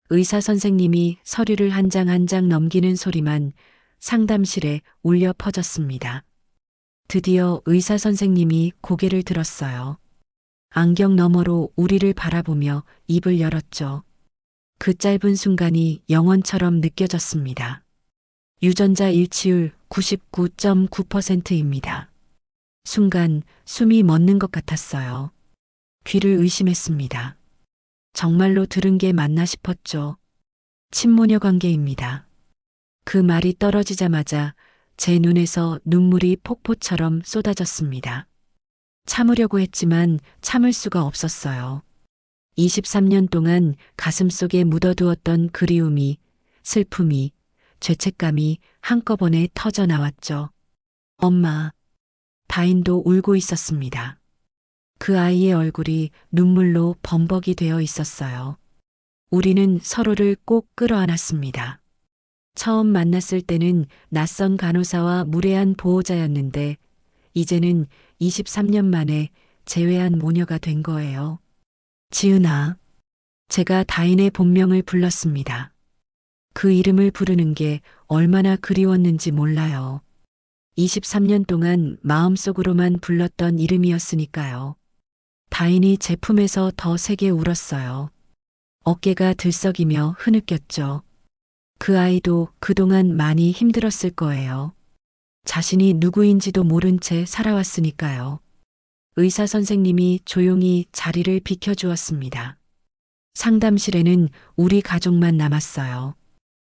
의사 선생님이 서류를 한 장 한 장 넘기는 소리만 상담실에 울려 퍼졌습니다. 드디어 의사 선생님이 고개를 들었어요. 안경 너머로 우리를 바라보며 입을 열었죠. 그 짧은 순간이 영원처럼 느껴졌습니다. 유전자 일치율 99.9%입니다. 순간 숨이 멎는 것 같았어요. 귀를 의심했습니다. 정말로 들은 게 맞나 싶었죠. 친모녀 관계입니다. 그 말이 떨어지자마자 제 눈에서 눈물이 폭포처럼 쏟아졌습니다. 참으려고 했지만 참을 수가 없었어요. 23년 동안 가슴속에 묻어두었던 그리움이, 슬픔이, 죄책감이 한꺼번에 터져 나왔죠. 엄마, 다인도 울고 있었습니다. 그 아이의 얼굴이 눈물로 범벅이 되어 있었어요. 우리는 서로를 꼭 끌어안았습니다. 처음 만났을 때는 낯선 간호사와 무례한 보호자였는데 이제는 23년 만에 재회한 모녀가 된 거예요. 지은아, 제가 다인의 본명을 불렀습니다. 그 이름을 부르는 게 얼마나 그리웠는지 몰라요. 23년 동안 마음속으로만 불렀던 이름이었으니까요. 다인이 제 품에서 더 세게 울었어요. 어깨가 들썩이며 흐느꼈죠. 그 아이도 그동안 많이 힘들었을 거예요. 자신이 누구인지도 모른 채 살아왔으니까요. 의사 선생님이 조용히 자리를 비켜주었습니다. 상담실에는 우리 가족만 남았어요.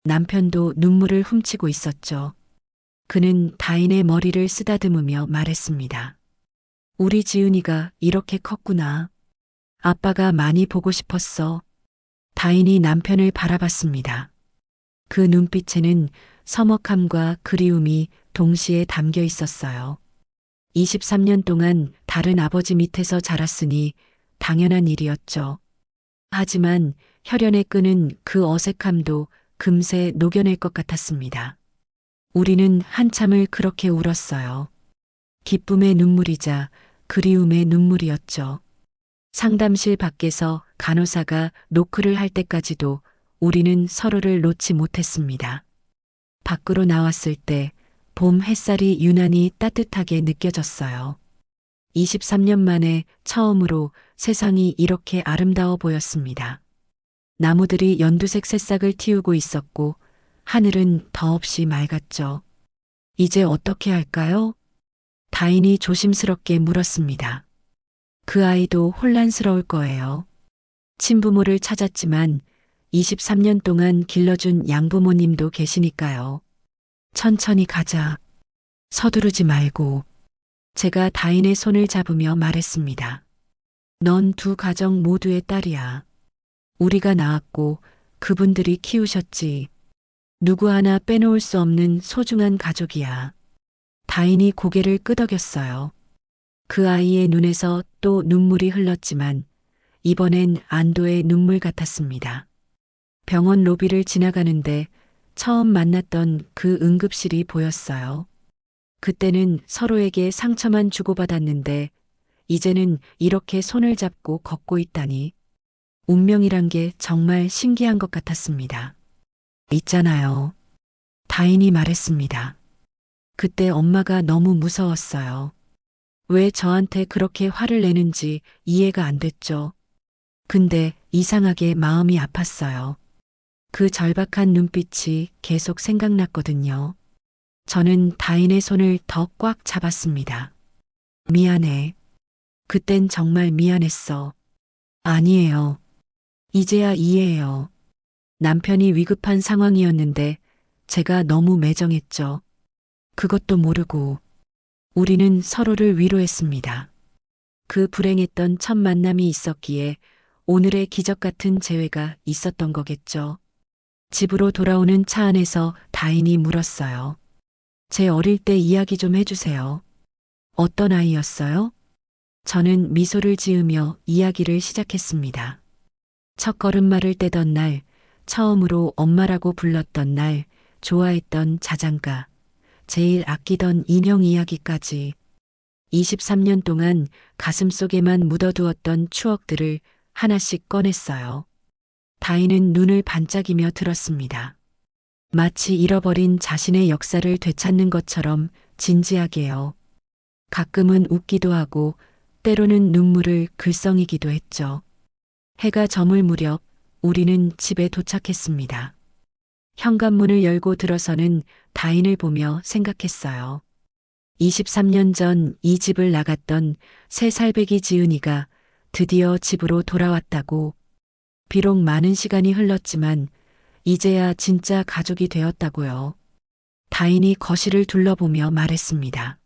남편도 눈물을 훔치고 있었죠. 그는 다인의 머리를 쓰다듬으며 말했습니다. 우리 지은이가 이렇게 컸구나. 아빠가 많이 보고 싶었어. 다인이 남편을 바라봤습니다. 그 눈빛에는 서먹함과 그리움이 동시에 담겨 있었어요. 23년 동안 다른 아버지 밑에서 자랐으니 당연한 일이었죠. 하지만 혈연에 끄는 그 어색함도 금세 녹여낼 것 같았습니다. 우리는 한참을 그렇게 울었어요. 기쁨의 눈물이자 그리움의 눈물이었죠. 상담실 밖에서 간호사가 노크를 할 때까지도 우리는 서로를 놓지 못했습니다. 밖으로 나왔을 때 봄 햇살이 유난히 따뜻하게 느껴졌어요. 23년 만에 처음으로 세상이 이렇게 아름다워 보였습니다. 나무들이 연두색 새싹을 틔우고 있었고 하늘은 더없이 맑았죠. 이제 어떻게 할까요? 다인이 조심스럽게 물었습니다. 그 아이도 혼란스러울 거예요. 친부모를 찾았지만 23년 동안 길러준 양부모님도 계시니까요. 천천히 가자. 서두르지 말고. 제가 다인의 손을 잡으며 말했습니다. 넌 두 가정 모두의 딸이야. 우리가 낳았고 그분들이 키우셨지. 누구 하나 빼놓을 수 없는 소중한 가족이야. 다인이 고개를 끄덕였어요. 그 아이의 눈에서 또 눈물이 흘렀지만 이번엔 안도의 눈물 같았습니다. 병원 로비를 지나가는데 처음 만났던 그 응급실이 보였어요. 그때는 서로에게 상처만 주고받았는데 이제는 이렇게 손을 잡고 걷고 있다니 운명이란 게 정말 신기한 것 같았습니다. 있잖아요. 다인이 말했습니다. 그때 엄마가 너무 무서웠어요. 왜 저한테 그렇게 화를 내는지 이해가 안 됐죠. 근데 이상하게 마음이 아팠어요. 그 절박한 눈빛이 계속 생각났거든요. 저는 다인의 손을 더 꽉 잡았습니다. 미안해. 그땐 정말 미안했어. 아니에요. 이제야 이해해요. 남편이 위급한 상황이었는데 제가 너무 매정했죠. 그것도 모르고 우리는 서로를 위로했습니다. 그 불행했던 첫 만남이 있었기에 오늘의 기적 같은 재회가 있었던 거겠죠. 집으로 돌아오는 차 안에서 다인이 물었어요. 제 어릴 때 이야기 좀 해주세요. 어떤 아이였어요? 저는 미소를 지으며 이야기를 시작했습니다. 첫 걸음마를 떼던 날, 처음으로 엄마라고 불렀던 날, 좋아했던 자장가, 제일 아끼던 인형 이야기까지 23년 동안 가슴속에만 묻어두었던 추억들을 하나씩 꺼냈어요. 다인은 눈을 반짝이며 들었습니다. 마치 잃어버린 자신의 역사를 되찾는 것처럼 진지하게요. 가끔은 웃기도 하고 때로는 눈물을 글썽이기도 했죠. 해가 저물 무렵 우리는 집에 도착했습니다. 현관문을 열고 들어서는 다인을 보며 생각했어요. 23년 전 이 집을 나갔던 새 살배기 지은이가 드디어 집으로 돌아왔다고. 비록 많은 시간이 흘렀지만 이제야 진짜 가족이 되었다고요. 다인이 거실을 둘러보며 말했습니다.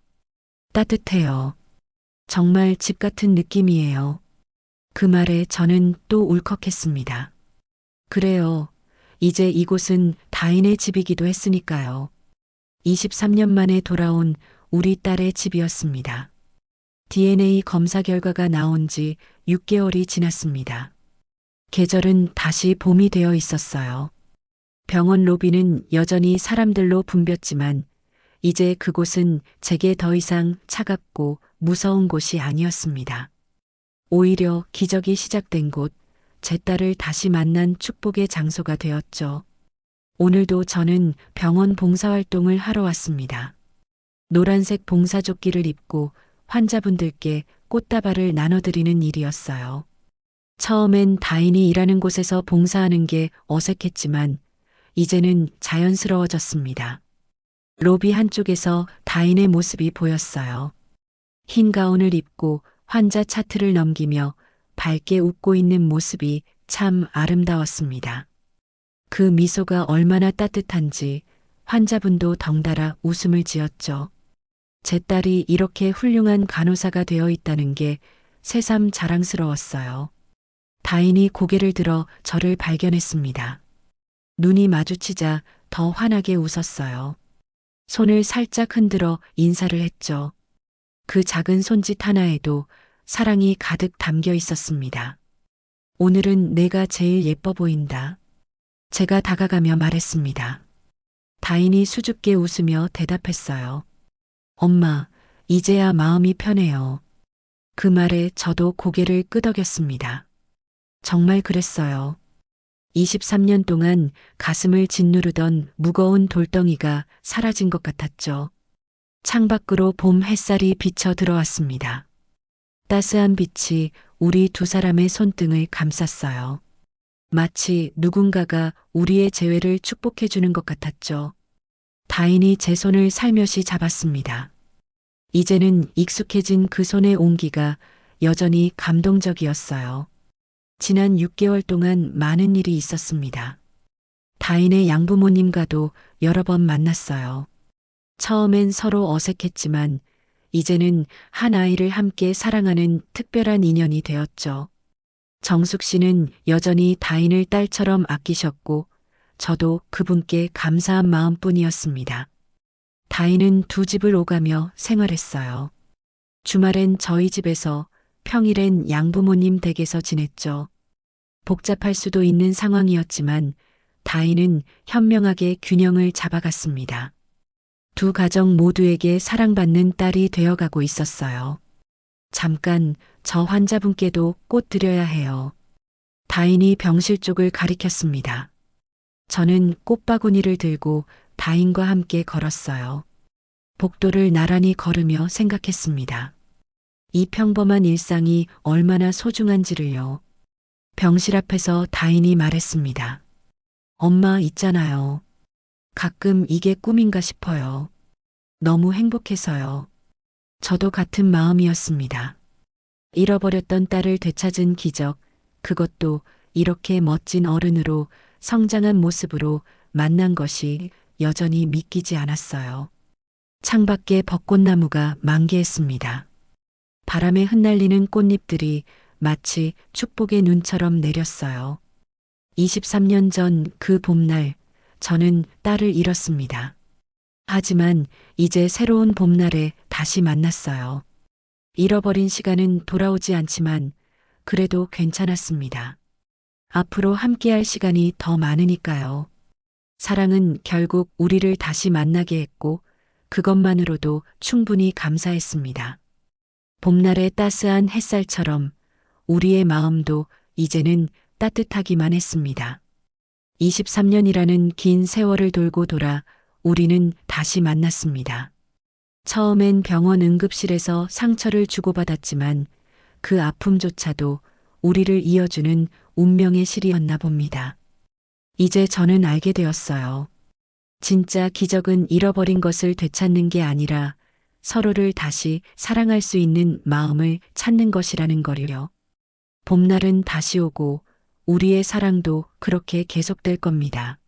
따뜻해요. 정말 집 같은 느낌이에요. 그 말에 저는 또 울컥했습니다. 그래요. 이제 이곳은 다인의 집이기도 했으니까요. 23년 만에 돌아온 우리 딸의 집이었습니다. DNA 검사 결과가 나온 지 6개월이 지났습니다. 계절은 다시 봄이 되어 있었어요. 병원 로비는 여전히 사람들로 붐볐지만 이제 그곳은 제게 더 이상 차갑고 무서운 곳이 아니었습니다. 오히려 기적이 시작된 곳, 제 딸을 다시 만난 축복의 장소가 되었죠. 오늘도 저는 병원 봉사활동을 하러 왔습니다. 노란색 봉사조끼를 입고 환자분들께 꽃다발을 나눠드리는 일이었어요. 처음엔 다인이 일하는 곳에서 봉사하는 게 어색했지만 이제는 자연스러워졌습니다. 로비 한쪽에서 다인의 모습이 보였어요. 흰 가운을 입고 환자 차트를 넘기며 밝게 웃고 있는 모습이 참 아름다웠습니다. 그 미소가 얼마나 따뜻한지 환자분도 덩달아 웃음을 지었죠. 제 딸이 이렇게 훌륭한 간호사가 되어 있다는 게 새삼 자랑스러웠어요. 다인이 고개를 들어 저를 발견했습니다. 눈이 마주치자 더 환하게 웃었어요. 손을 살짝 흔들어 인사를 했죠. 그 작은 손짓 하나에도 사랑이 가득 담겨 있었습니다. 오늘은 내가 제일 예뻐 보인다. 제가 다가가며 말했습니다. 다인이 수줍게 웃으며 대답했어요. 엄마, 이제야 마음이 편해요. 그 말에 저도 고개를 끄덕였습니다. 정말 그랬어요. 23년 동안 가슴을 짓누르던 무거운 돌덩이가 사라진 것 같았죠. 창밖으로 봄 햇살이 비쳐 들어왔습니다. 따스한 빛이 우리 두 사람의 손등을 감쌌어요. 마치 누군가가 우리의 재회를 축복해 주는 것 같았죠. 다인이 제 손을 살며시 잡았습니다. 이제는 익숙해진 그 손의 온기가 여전히 감동적이었어요. 지난 6개월 동안 많은 일이 있었습니다. 다인의 양부모님과도 여러 번 만났어요. 처음엔 서로 어색했지만 이제는 한 아이를 함께 사랑하는 특별한 인연이 되었죠. 정숙 씨는 여전히 다인을 딸처럼 아끼셨고 저도 그분께 감사한 마음뿐이었습니다. 다인은 두 집을 오가며 생활했어요. 주말엔 저희 집에서, 평일엔 양부모님 댁에서 지냈죠. 복잡할 수도 있는 상황이었지만 다인은 현명하게 균형을 잡아갔습니다. 두 가정 모두에게 사랑받는 딸이 되어가고 있었어요. 잠깐 저 환자분께도 꽃 드려야 해요. 다인이 병실 쪽을 가리켰습니다. 저는 꽃바구니를 들고 다인과 함께 걸었어요. 복도를 나란히 걸으며 생각했습니다. 이 평범한 일상이 얼마나 소중한지를요. 병실 앞에서 다인이 말했습니다. 엄마 있잖아요. 가끔 이게 꿈인가 싶어요. 너무 행복해서요. 저도 같은 마음이었습니다. 잃어버렸던 딸을 되찾은 기적, 그것도 이렇게 멋진 어른으로 성장한 모습으로 만난 것이 여전히 믿기지 않았어요. 창밖에 벚꽃나무가 만개했습니다. 바람에 흩날리는 꽃잎들이 마치 축복의 눈처럼 내렸어요. 23년 전 그 봄날, 저는 딸을 잃었습니다. 하지만 이제 새로운 봄날에 다시 만났어요. 잃어버린 시간은 돌아오지 않지만 그래도 괜찮았습니다. 앞으로 함께할 시간이 더 많으니까요. 사랑은 결국 우리를 다시 만나게 했고 그것만으로도 충분히 감사했습니다. 봄날의 따스한 햇살처럼 우리의 마음도 이제는 따뜻하기만 했습니다. 23년이라는 긴 세월을 돌고 돌아 우리는 다시 만났습니다. 처음엔 병원 응급실에서 상처를 주고받았지만 그 아픔조차도 우리를 이어주는 운명의 실이었나 봅니다. 이제 저는 알게 되었어요. 진짜 기적은 잃어버린 것을 되찾는 게 아니라 서로를 다시 사랑할 수 있는 마음을 찾는 것이라는 거요. 봄날은 다시 오고 우리의 사랑도 그렇게 계속될 겁니다.